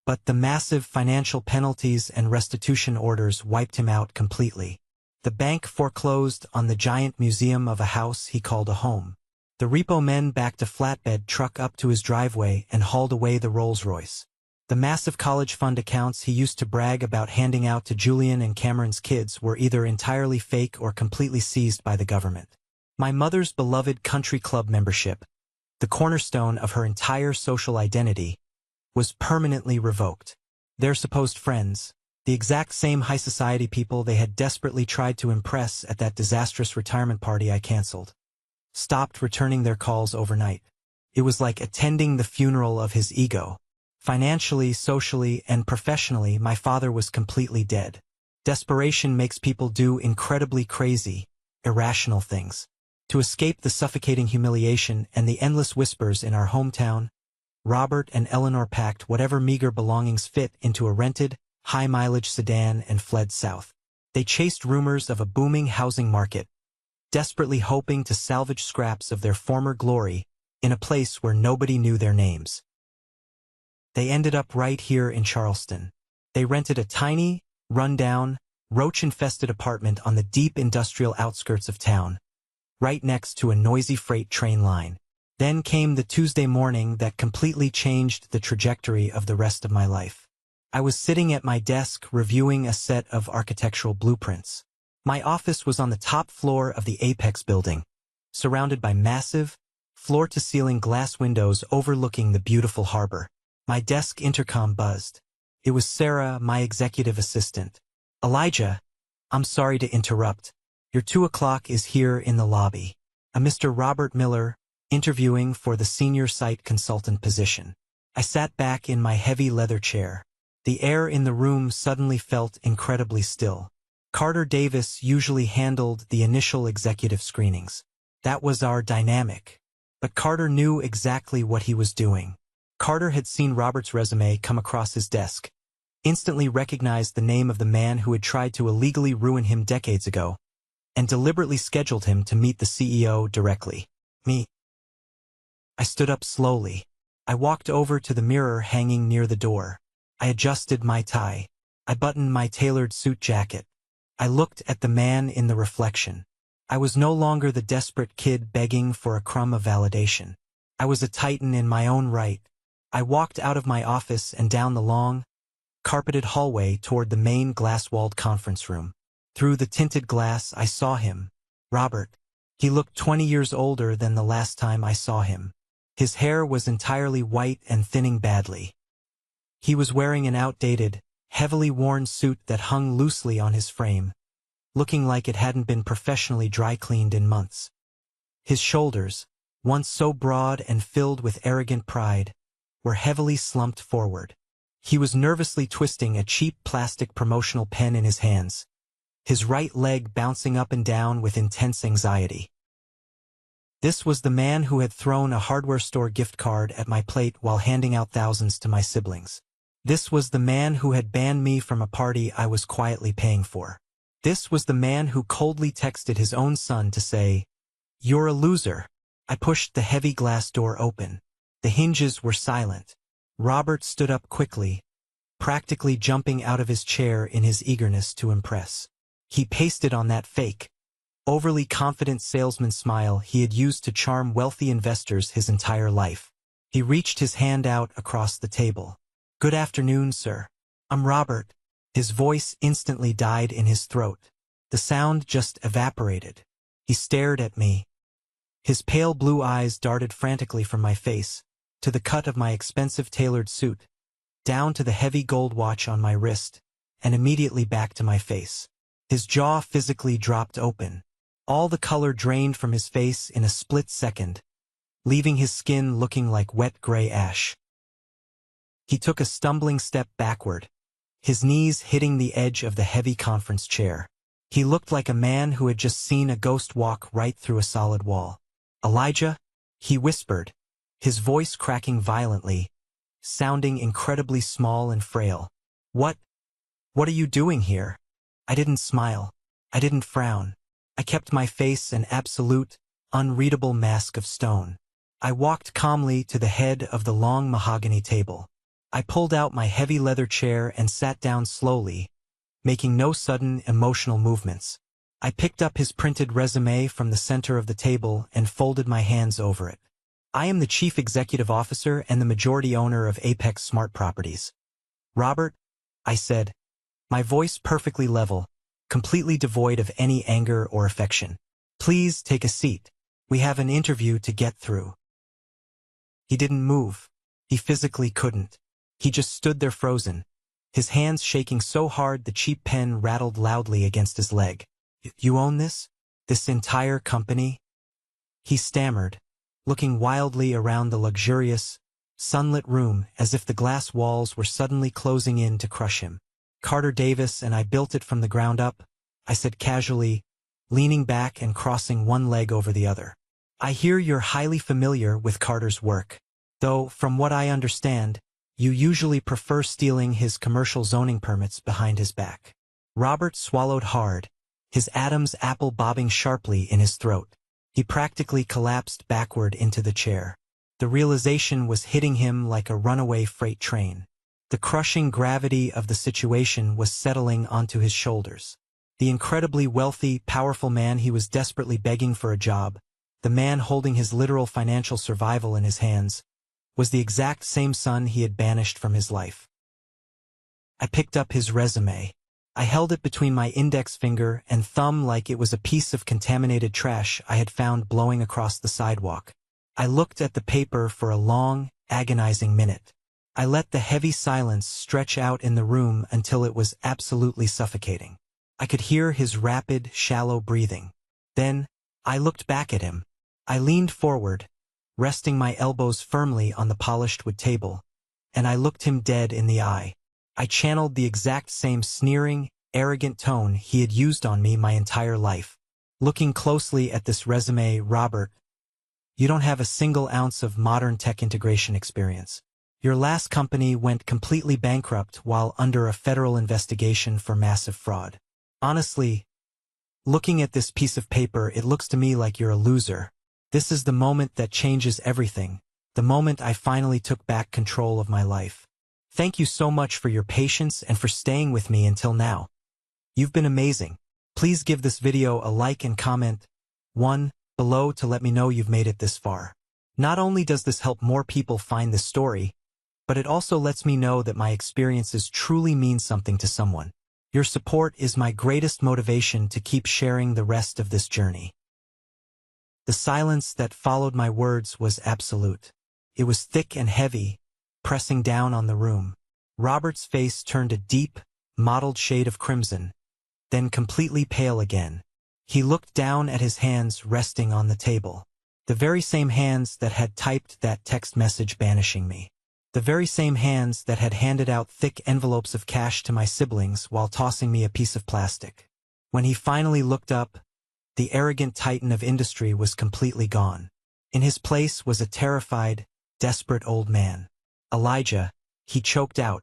But the massive financial penalties and restitution orders wiped him out completely. The bank foreclosed on the giant museum of a house he called a home. The repo men backed a flatbed truck up to his driveway and hauled away the Rolls-Royce. The massive college fund accounts he used to brag about handing out to Julian and Cameron's kids were either entirely fake or completely seized by the government. My mother's beloved country club membership, the cornerstone of her entire social identity, was permanently revoked. Their supposed friends, the exact same high society people they had desperately tried to impress at that disastrous retirement party I canceled, stopped returning their calls overnight. It was like attending the funeral of his ego. Financially, socially, and professionally, my father was completely dead. Desperation makes people do incredibly crazy, irrational things. To escape the suffocating humiliation and the endless whispers in our hometown, Robert and Eleanor packed whatever meager belongings fit into a rented, high-mileage sedan and fled south. They chased rumors of a booming housing market, desperately hoping to salvage scraps of their former glory in a place where nobody knew their names. They ended up right here in Charleston. They rented a tiny, run-down, roach-infested apartment on the deep industrial outskirts of town, right next to a noisy freight train line. Then came the Tuesday morning that completely changed the trajectory of the rest of my life. I was sitting at my desk reviewing a set of architectural blueprints. My office was on the top floor of the Apex building, surrounded by massive, floor-to-ceiling glass windows overlooking the beautiful harbor. My desk intercom buzzed. It was Sarah, my executive assistant. "Elijah, I'm sorry to interrupt. Your 2 o'clock is here in the lobby. A Mr. Robert Miller, interviewing for the senior site consultant position." I sat back in my heavy leather chair. The air in the room suddenly felt incredibly still. Carter Davis usually handled the initial executive screenings. That was our dynamic. But Carter knew exactly what he was doing. Carter had seen Robert's resume come across his desk, instantly recognized the name of the man who had tried to illegally ruin him decades ago, and deliberately scheduled him to meet the CEO directly. Me. I stood up slowly. I walked over to the mirror hanging near the door. I adjusted my tie. I buttoned my tailored suit jacket. I looked at the man in the reflection. I was no longer the desperate kid begging for a crumb of validation. I was a titan in my own right. I walked out of my office and down the long, carpeted hallway toward the main glass-walled conference room. Through the tinted glass, I saw him, Robert. He looked 20 years older than the last time I saw him. His hair was entirely white and thinning badly. He was wearing an outdated, heavily worn suit that hung loosely on his frame, looking like it hadn't been professionally dry-cleaned in months. His shoulders, once so broad and filled with arrogant pride, were heavily slumped forward. He was nervously twisting a cheap plastic promotional pen in his hands, his right leg bouncing up and down with intense anxiety. This was the man who had thrown a hardware store gift card at my plate while handing out thousands to my siblings. This was the man who had banned me from a party I was quietly paying for. This was the man who coldly texted his own son to say, "You're a loser." I pushed the heavy glass door open. The hinges were silent. Robert stood up quickly, practically jumping out of his chair in his eagerness to impress. He pasted on that fake, overly confident salesman smile he had used to charm wealthy investors his entire life. He reached his hand out across the table. "Good afternoon, sir. I'm Robert." His voice instantly died in his throat. The sound just evaporated. He stared at me. His pale blue eyes darted frantically from my face, to the cut of my expensive tailored suit, down to the heavy gold watch on my wrist, and immediately back to my face. His jaw physically dropped open. All the color drained from his face in a split second, leaving his skin looking like wet gray ash. He took a stumbling step backward, his knees hitting the edge of the heavy conference chair. He looked like a man who had just seen a ghost walk right through a solid wall. "Elijah?" he whispered, his voice cracking violently, sounding incredibly small and frail. What are you doing here? I didn't smile. I didn't frown. I kept my face an absolute, unreadable mask of stone. I walked calmly to the head of the long mahogany table. I pulled out my heavy leather chair and sat down slowly, making no sudden emotional movements. I picked up his printed resume from the center of the table and folded my hands over it. I am the Chief Executive Officer and the majority owner of Apex Smart Properties. Robert, I said, my voice perfectly level, completely devoid of any anger or affection. Please take a seat. We have an interview to get through. He didn't move. He physically couldn't. He just stood there frozen, his hands shaking so hard the cheap pen rattled loudly against his leg. You own this? This entire company? He stammered, looking wildly around the luxurious, sunlit room as if the glass walls were suddenly closing in to crush him. Carter Davis and I built it from the ground up, I said casually, leaning back and crossing one leg over the other. I hear you're highly familiar with Carter's work, though from what I understand, you usually prefer stealing his commercial zoning permits behind his back. Robert swallowed hard, his Adam's apple bobbing sharply in his throat. He practically collapsed backward into the chair. The realization was hitting him like a runaway freight train. The crushing gravity of the situation was settling onto his shoulders. The incredibly wealthy, powerful man he was desperately begging for a job, the man holding his literal financial survival in his hands, was the exact same son he had banished from his life. I picked up his resume. I held it between my index finger and thumb like it was a piece of contaminated trash I had found blowing across the sidewalk. I looked at the paper for a long, agonizing minute. I let the heavy silence stretch out in the room until it was absolutely suffocating. I could hear his rapid, shallow breathing. Then, I looked back at him. I leaned forward, resting my elbows firmly on the polished wood table, and I looked him dead in the eye. I channeled the exact same sneering, arrogant tone he had used on me my entire life. Looking closely at this resume, Robert, you don't have a single ounce of modern tech integration experience. Your last company went completely bankrupt while under a federal investigation for massive fraud. Honestly, looking at this piece of paper, it looks to me like you're a loser. This is the moment that changes everything, the moment I finally took back control of my life. Thank you so much for your patience and for staying with me until now. You've been amazing. Please give this video a like and comment one below to let me know you've made it this far. Not only does this help more people find this story, but it also lets me know that my experiences truly mean something to someone. Your support is my greatest motivation to keep sharing the rest of this journey. The silence that followed my words was absolute. It was thick and heavy, pressing down on the room. Robert's face turned a deep, mottled shade of crimson, then completely pale again. He looked down at his hands resting on the table. The very same hands that had typed that text message banishing me. The very same hands that had handed out thick envelopes of cash to my siblings while tossing me a piece of plastic. When he finally looked up, the arrogant titan of industry was completely gone. In his place was a terrified, desperate old man. Elijah, he choked out,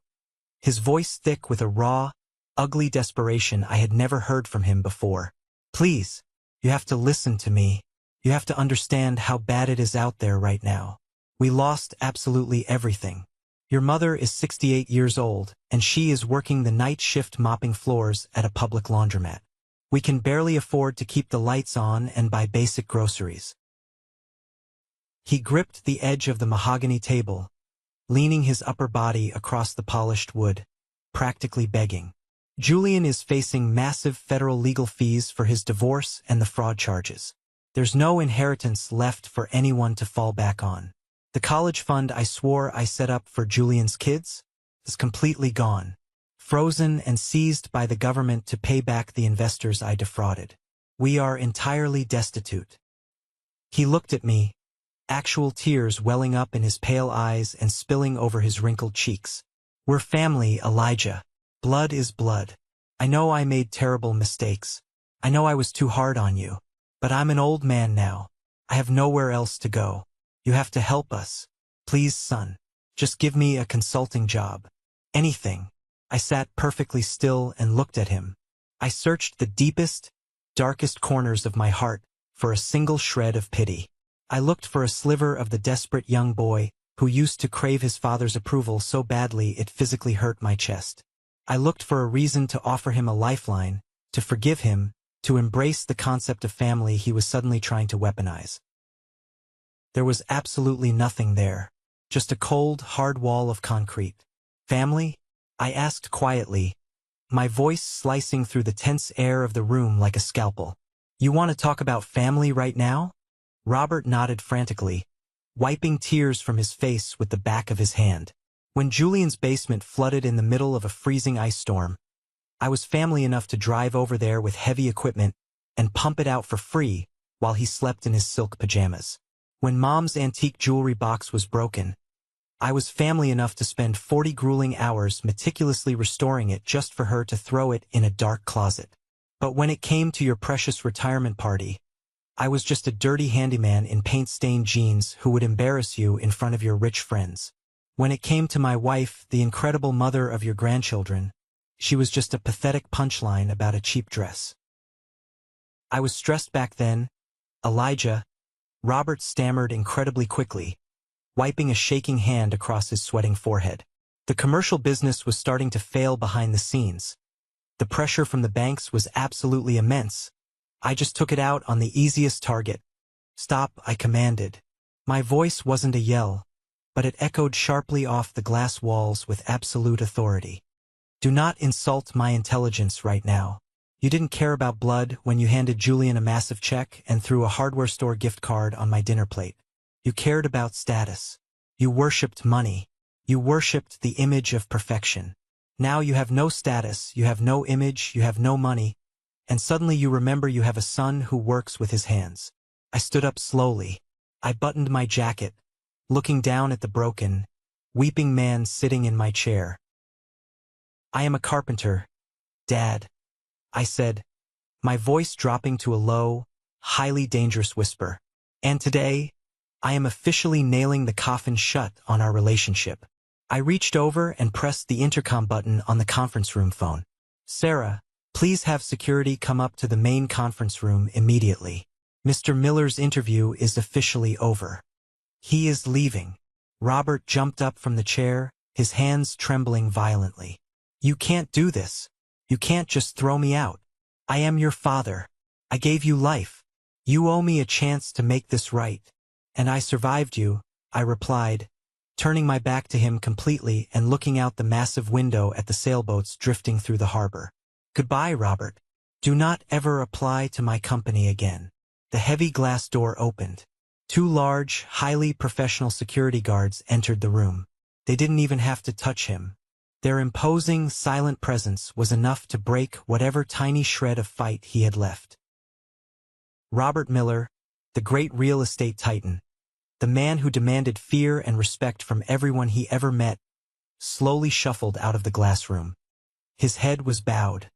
his voice thick with a raw, ugly desperation I had never heard from him before. Please, you have to listen to me. You have to understand how bad it is out there right now. We lost absolutely everything. Your mother is 68 years old, and she is working the night shift mopping floors at a public laundromat. We can barely afford to keep the lights on and buy basic groceries. He gripped the edge of the mahogany table, leaning his upper body across the polished wood, practically begging. Julian is facing massive federal legal fees for his divorce and the fraud charges. There's no inheritance left for anyone to fall back on. The college fund I swore I set up for Julian's kids is completely gone, frozen and seized by the government to pay back the investors I defrauded. We are entirely destitute. He looked at me, actual tears welling up in his pale eyes and spilling over his wrinkled cheeks. We're family, Elijah. Blood is blood. I know I made terrible mistakes. I know I was too hard on you. But I'm an old man now. I have nowhere else to go. You have to help us. Please, son. Just give me a consulting job. Anything. I sat perfectly still and looked at him. I searched the deepest, darkest corners of my heart for a single shred of pity. I looked for a sliver of the desperate young boy who used to crave his father's approval so badly it physically hurt my chest. I looked for a reason to offer him a lifeline, to forgive him, to embrace the concept of family he was suddenly trying to weaponize. There was absolutely nothing there. Just a cold, hard wall of concrete. Family? I asked quietly, my voice slicing through the tense air of the room like a scalpel. You want to talk about family right now? Robert nodded frantically, wiping tears from his face with the back of his hand. When Julian's basement flooded in the middle of a freezing ice storm, I was family enough to drive over there with heavy equipment and pump it out for free while he slept in his silk pajamas. When Mom's antique jewelry box was broken, I was family enough to spend 40 grueling hours meticulously restoring it just for her to throw it in a dark closet. But when it came to your precious retirement party, I was just a dirty handyman in paint-stained jeans who would embarrass you in front of your rich friends. When it came to my wife, the incredible mother of your grandchildren, she was just a pathetic punchline about a cheap dress. I was stressed back then, Elijah, Robert stammered incredibly quickly, wiping a shaking hand across his sweating forehead. The commercial business was starting to fail behind the scenes. The pressure from the banks was absolutely immense. I just took it out on the easiest target. Stop, I commanded. My voice wasn't a yell, but it echoed sharply off the glass walls with absolute authority. Do not insult my intelligence right now. You didn't care about blood when you handed Julian a massive check and threw a hardware store gift card on my dinner plate. You cared about status. You worshipped money. You worshipped the image of perfection. Now you have no status, you have no image, you have no money, and suddenly you remember you have a son who works with his hands. I stood up slowly. I buttoned my jacket, looking down at the broken, weeping man sitting in my chair. I am a carpenter, Dad, I said, my voice dropping to a low, highly dangerous whisper. And today, I am officially nailing the coffin shut on our relationship. I reached over and pressed the intercom button on the conference room phone. Sarah, please have security come up to the main conference room immediately. Mr. Miller's interview is officially over. He is leaving. Robert jumped up from the chair, his hands trembling violently. You can't do this. You can't just throw me out. I am your father. I gave you life. You owe me a chance to make this right. And I survived you, I replied, turning my back to him completely and looking out the massive window at the sailboats drifting through the harbor. Goodbye, Robert. Do not ever apply to my company again. The heavy glass door opened. 2 large, highly professional security guards entered the room. They didn't even have to touch him. Their imposing, silent presence was enough to break whatever tiny shred of fight he had left. Robert Miller, the great real estate titan, the man who demanded fear and respect from everyone he ever met, slowly shuffled out of the glass room. His head was bowed,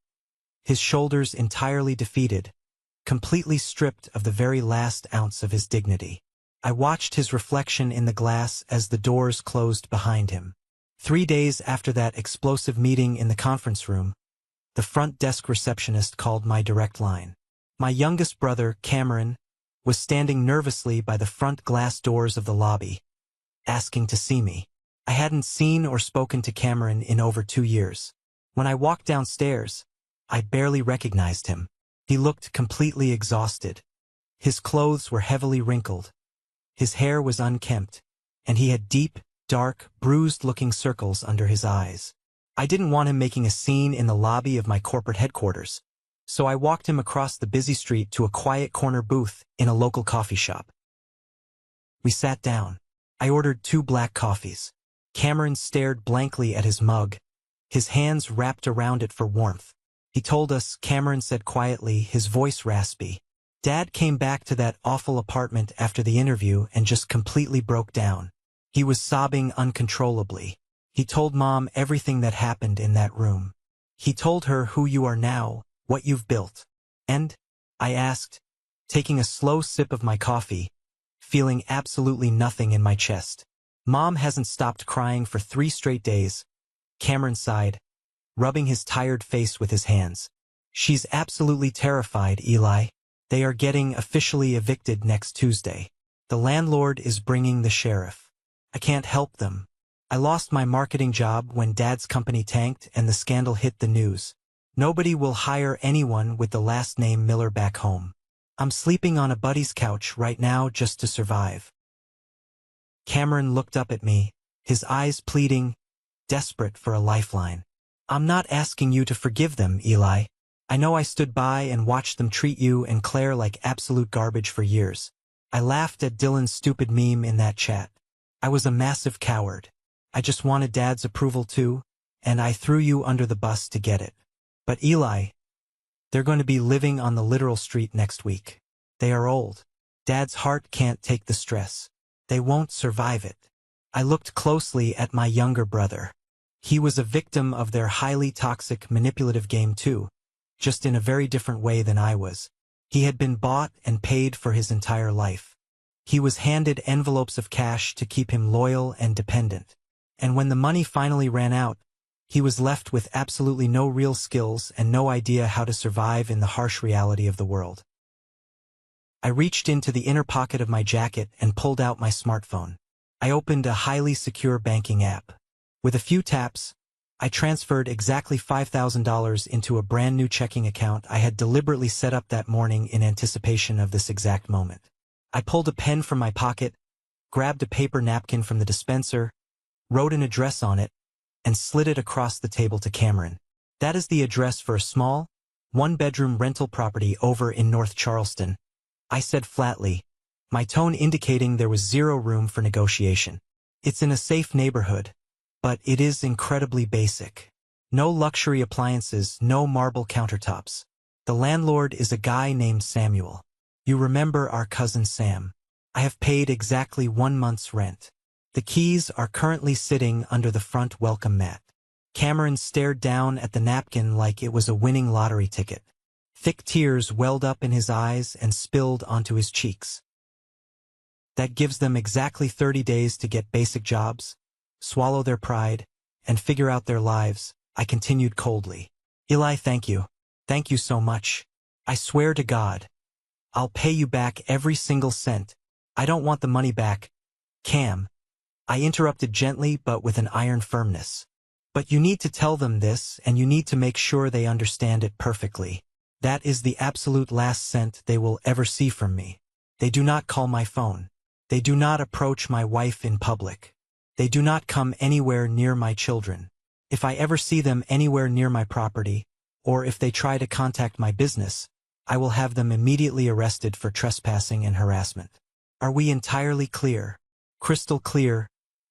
his shoulders entirely defeated, completely stripped of the very last ounce of his dignity. I watched his reflection in the glass as the doors closed behind him. 3 days after that explosive meeting in the conference room, the front desk receptionist called my direct line. My youngest brother, Cameron, was standing nervously by the front glass doors of the lobby, asking to see me. I hadn't seen or spoken to Cameron in over 2 years. When I walked downstairs, I barely recognized him. He looked completely exhausted. His clothes were heavily wrinkled. His hair was unkempt, and he had deep, dark, bruised-looking circles under his eyes. I didn't want him making a scene in the lobby of my corporate headquarters, so I walked him across the busy street to a quiet corner booth in a local coffee shop. We sat down. I ordered 2 black coffees. Cameron stared blankly at his mug, his hands wrapped around it for warmth. He told us, Cameron said quietly, his voice raspy. Dad came back to that awful apartment after the interview and just completely broke down. He was sobbing uncontrollably. He told Mom everything that happened in that room. He told her who you are now, what you've built. And? I asked, taking a slow sip of my coffee, feeling absolutely nothing in my chest. Mom hasn't stopped crying for 3 straight days, Cameron sighed, rubbing his tired face with his hands. She's absolutely terrified, Eli. They are getting officially evicted next Tuesday. The landlord is bringing the sheriff. I can't help them. I lost my marketing job when Dad's company tanked and the scandal hit the news. Nobody will hire anyone with the last name Miller back home. I'm sleeping on a buddy's couch right now just to survive. Cameron looked up at me, his eyes pleading, desperate for a lifeline. I'm not asking you to forgive them, Eli. I know I stood by and watched them treat you and Claire like absolute garbage for years. I laughed at Dylan's stupid meme in that chat. I was a massive coward. I just wanted Dad's approval too, and I threw you under the bus to get it. But Eli, they're going to be living on the literal street next week. They are old. Dad's heart can't take the stress. They won't survive it. I looked closely at my younger brother. He was a victim of their highly toxic, manipulative game too, just in a very different way than I was. He had been bought and paid for his entire life. He was handed envelopes of cash to keep him loyal and dependent. And when the money finally ran out, he was left with absolutely no real skills and no idea how to survive in the harsh reality of the world. I reached into the inner pocket of my jacket and pulled out my smartphone. I opened a highly secure banking app. With a few taps, I transferred exactly $5,000 into a brand new checking account I had deliberately set up that morning in anticipation of this exact moment. I pulled a pen from my pocket, grabbed a paper napkin from the dispenser, wrote an address on it, and slid it across the table to Cameron. That is the address for a small, 1-bedroom rental property over in North Charleston, I said flatly, my tone indicating there was zero room for negotiation. It's in a safe neighborhood, but it is incredibly basic. No luxury appliances, no marble countertops. The landlord is a guy named Samuel. You remember our cousin Sam. I have paid exactly 1 month's rent. The keys are currently sitting under the front welcome mat. Cameron stared down at the napkin like it was a winning lottery ticket. Thick tears welled up in his eyes and spilled onto his cheeks. That gives them exactly 30 days to get basic jobs, swallow their pride, and figure out their lives, I continued coldly. Eli, thank you. Thank you so much. I swear to God. I'll pay you back every single cent. I don't want the money back, Cam. I interrupted gently but with an iron firmness. But you need to tell them this and you need to make sure they understand it perfectly. That is the absolute last cent they will ever see from me. They do not call my phone. They do not approach my wife in public. They do not come anywhere near my children. If I ever see them anywhere near my property, or if they try to contact my business, I will have them immediately arrested for trespassing and harassment. Are we entirely clear? Crystal clear,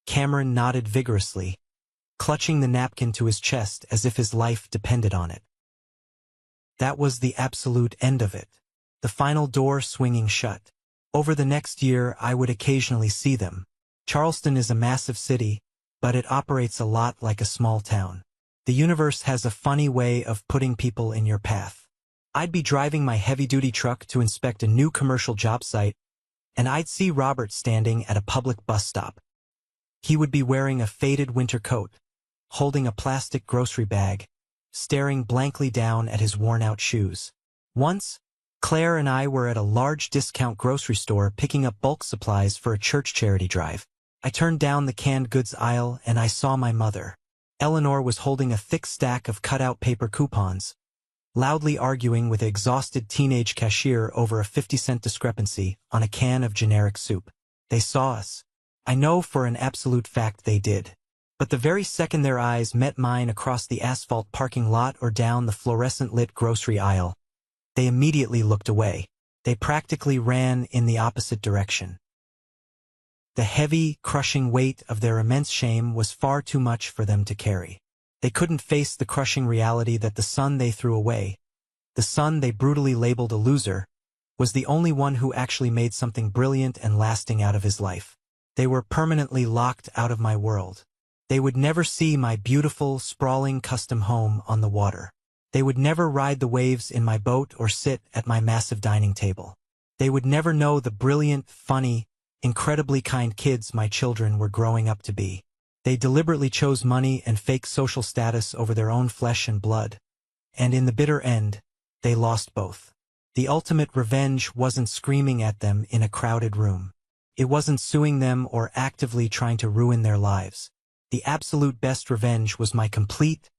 Cameron nodded vigorously, clutching the napkin to his chest as if his life depended on it. That was the absolute end of it. The final door swinging shut. Over the next year I would occasionally see them. Charleston is a massive city, but it operates a lot like a small town. The universe has a funny way of putting people in your path. I'd be driving my heavy-duty truck to inspect a new commercial job site, and I'd see Robert standing at a public bus stop. He would be wearing a faded winter coat, holding a plastic grocery bag, staring blankly down at his worn-out shoes. Once, Claire and I were at a large discount grocery store picking up bulk supplies for a church charity drive. I turned down the canned goods aisle and I saw my mother. Eleanor was holding a thick stack of cut-out paper coupons, loudly arguing with an exhausted teenage cashier over a 50-cent discrepancy on a can of generic soup. They saw us. I know for an absolute fact they did. But the very second their eyes met mine across the asphalt parking lot or down the fluorescent-lit grocery aisle, they immediately looked away. They practically ran in the opposite direction. The heavy, crushing weight of their immense shame was far too much for them to carry. They couldn't face the crushing reality that the son they threw away, the son they brutally labeled a loser, was the only one who actually made something brilliant and lasting out of his life. They were permanently locked out of my world. They would never see my beautiful, sprawling custom home on the water. They would never ride the waves in my boat or sit at my massive dining table. They would never know the brilliant, funny, incredibly kind kids my children were growing up to be. They deliberately chose money and fake social status over their own flesh and blood. And in the bitter end, they lost both. The ultimate revenge wasn't screaming at them in a crowded room. It wasn't suing them or actively trying to ruin their lives. The absolute best revenge was my complete,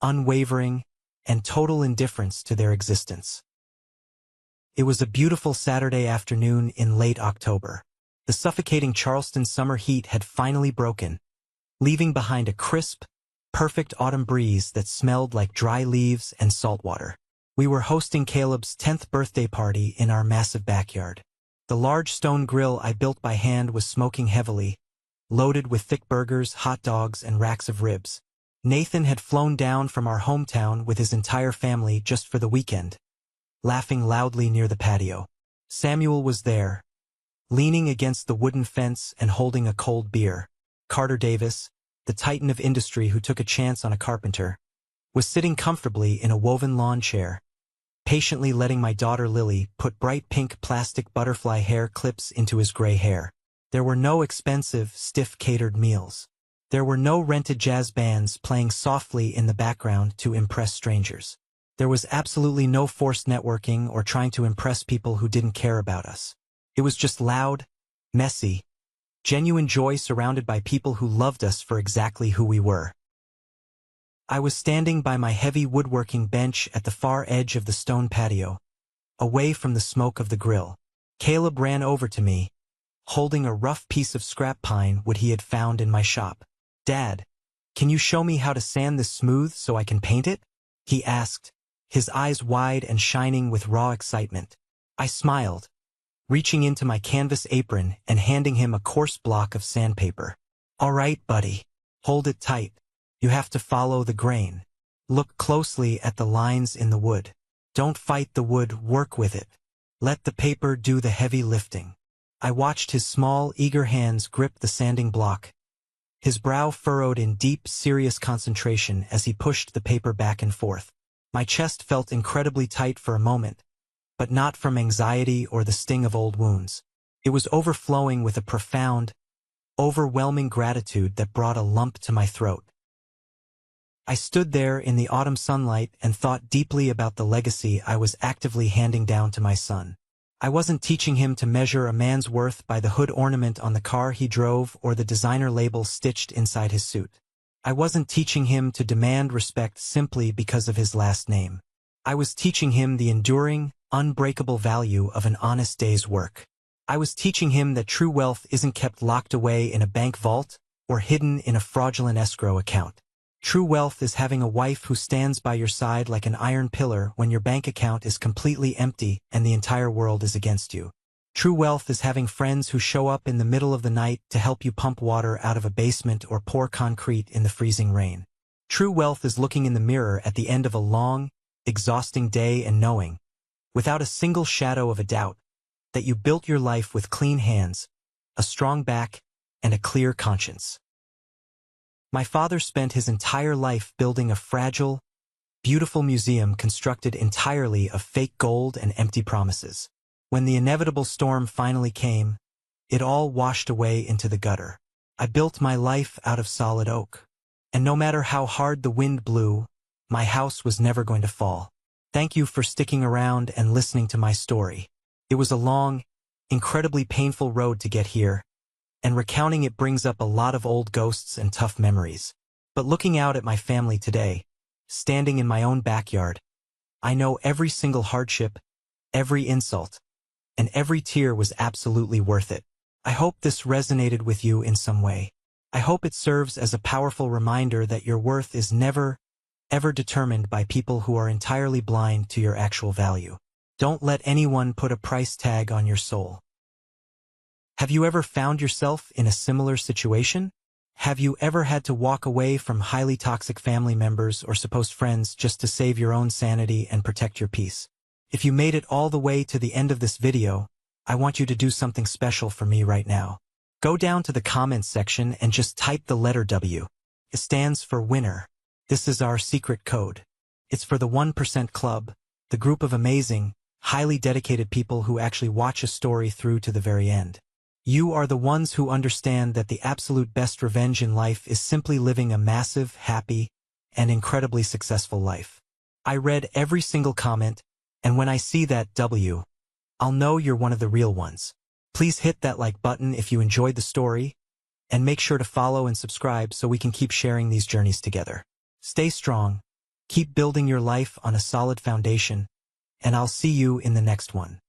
unwavering, and total indifference to their existence. It was a beautiful Saturday afternoon in late October. The suffocating Charleston summer heat had finally broken, leaving behind a crisp, perfect autumn breeze that smelled like dry leaves and salt water. We were hosting Caleb's 10th birthday party in our massive backyard. The large stone grill I built by hand was smoking heavily, loaded with thick burgers, hot dogs, and racks of ribs. Nathan had flown down from our hometown with his entire family just for the weekend, laughing loudly near the patio. Samuel was there, leaning against the wooden fence and holding a cold beer. Carter Davis, the titan of industry who took a chance on a carpenter, was sitting comfortably in a woven lawn chair, patiently letting my daughter Lily put bright pink plastic butterfly hair clips into his gray hair. There were no expensive, stiff catered meals. There were no rented jazz bands playing softly in the background to impress strangers. There was absolutely no forced networking or trying to impress people who didn't care about us. It was just loud, messy, genuine joy surrounded by people who loved us for exactly who we were. I was standing by my heavy woodworking bench at the far edge of the stone patio, away from the smoke of the grill. Caleb ran over to me, holding a rough piece of scrap pine wood he had found in my shop. "Dad, can you show me how to sand this smooth so I can paint it?" he asked, his eyes wide and shining with raw excitement. I smiled, reaching into my canvas apron and handing him a coarse block of sandpaper. "All right, buddy. Hold it tight. You have to follow the grain. Look closely at the lines in the wood. Don't fight the wood, work with it. Let the paper do the heavy lifting." I watched his small, eager hands grip the sanding block, his brow furrowed in deep, serious concentration as he pushed the paper back and forth. My chest felt incredibly tight for a moment, but not from anxiety or the sting of old wounds. It was overflowing with a profound, overwhelming gratitude that brought a lump to my throat. I stood there in the autumn sunlight and thought deeply about the legacy I was actively handing down to my son. I wasn't teaching him to measure a man's worth by the hood ornament on the car he drove or the designer label stitched inside his suit. I wasn't teaching him to demand respect simply because of his last name. I was teaching him the enduring, unbreakable value of an honest day's work. I was teaching him that true wealth isn't kept locked away in a bank vault or hidden in a fraudulent escrow account. True wealth is having a wife who stands by your side like an iron pillar when your bank account is completely empty and the entire world is against you. True wealth is having friends who show up in the middle of the night to help you pump water out of a basement or pour concrete in the freezing rain. True wealth is looking in the mirror at the end of a long, exhausting day and knowing, without a single shadow of a doubt, that you built your life with clean hands, a strong back, and a clear conscience. My father spent his entire life building a fragile, beautiful museum constructed entirely of fake gold and empty promises. When the inevitable storm finally came, it all washed away into the gutter. I built my life out of solid oak. And no matter how hard the wind blew, my house was never going to fall. Thank you for sticking around and listening to my story. It was a long, incredibly painful road to get here, and recounting it brings up a lot of old ghosts and tough memories. But looking out at my family today, standing in my own backyard, I know every single hardship, every insult, and every tear was absolutely worth it. I hope this resonated with you in some way. I hope it serves as a powerful reminder that your worth is never, ever determined by people who are entirely blind to your actual value. Don't let anyone put a price tag on your soul. Have you ever found yourself in a similar situation? Have you ever had to walk away from highly toxic family members or supposed friends just to save your own sanity and protect your peace? If you made it all the way to the end of this video, I want you to do something special for me right now. Go down to the comments section and just type the letter W. It stands for winner. This is our secret code. It's for the 1% Club, the group of amazing, highly dedicated people who actually watch a story through to the very end. You are the ones who understand that the absolute best revenge in life is simply living a massive, happy, and incredibly successful life. I read every single comment, and when I see that W, I'll know you're one of the real ones. Please hit that like button if you enjoyed the story, and make sure to follow and subscribe so we can keep sharing these journeys together. Stay strong, keep building your life on a solid foundation, and I'll see you in the next one.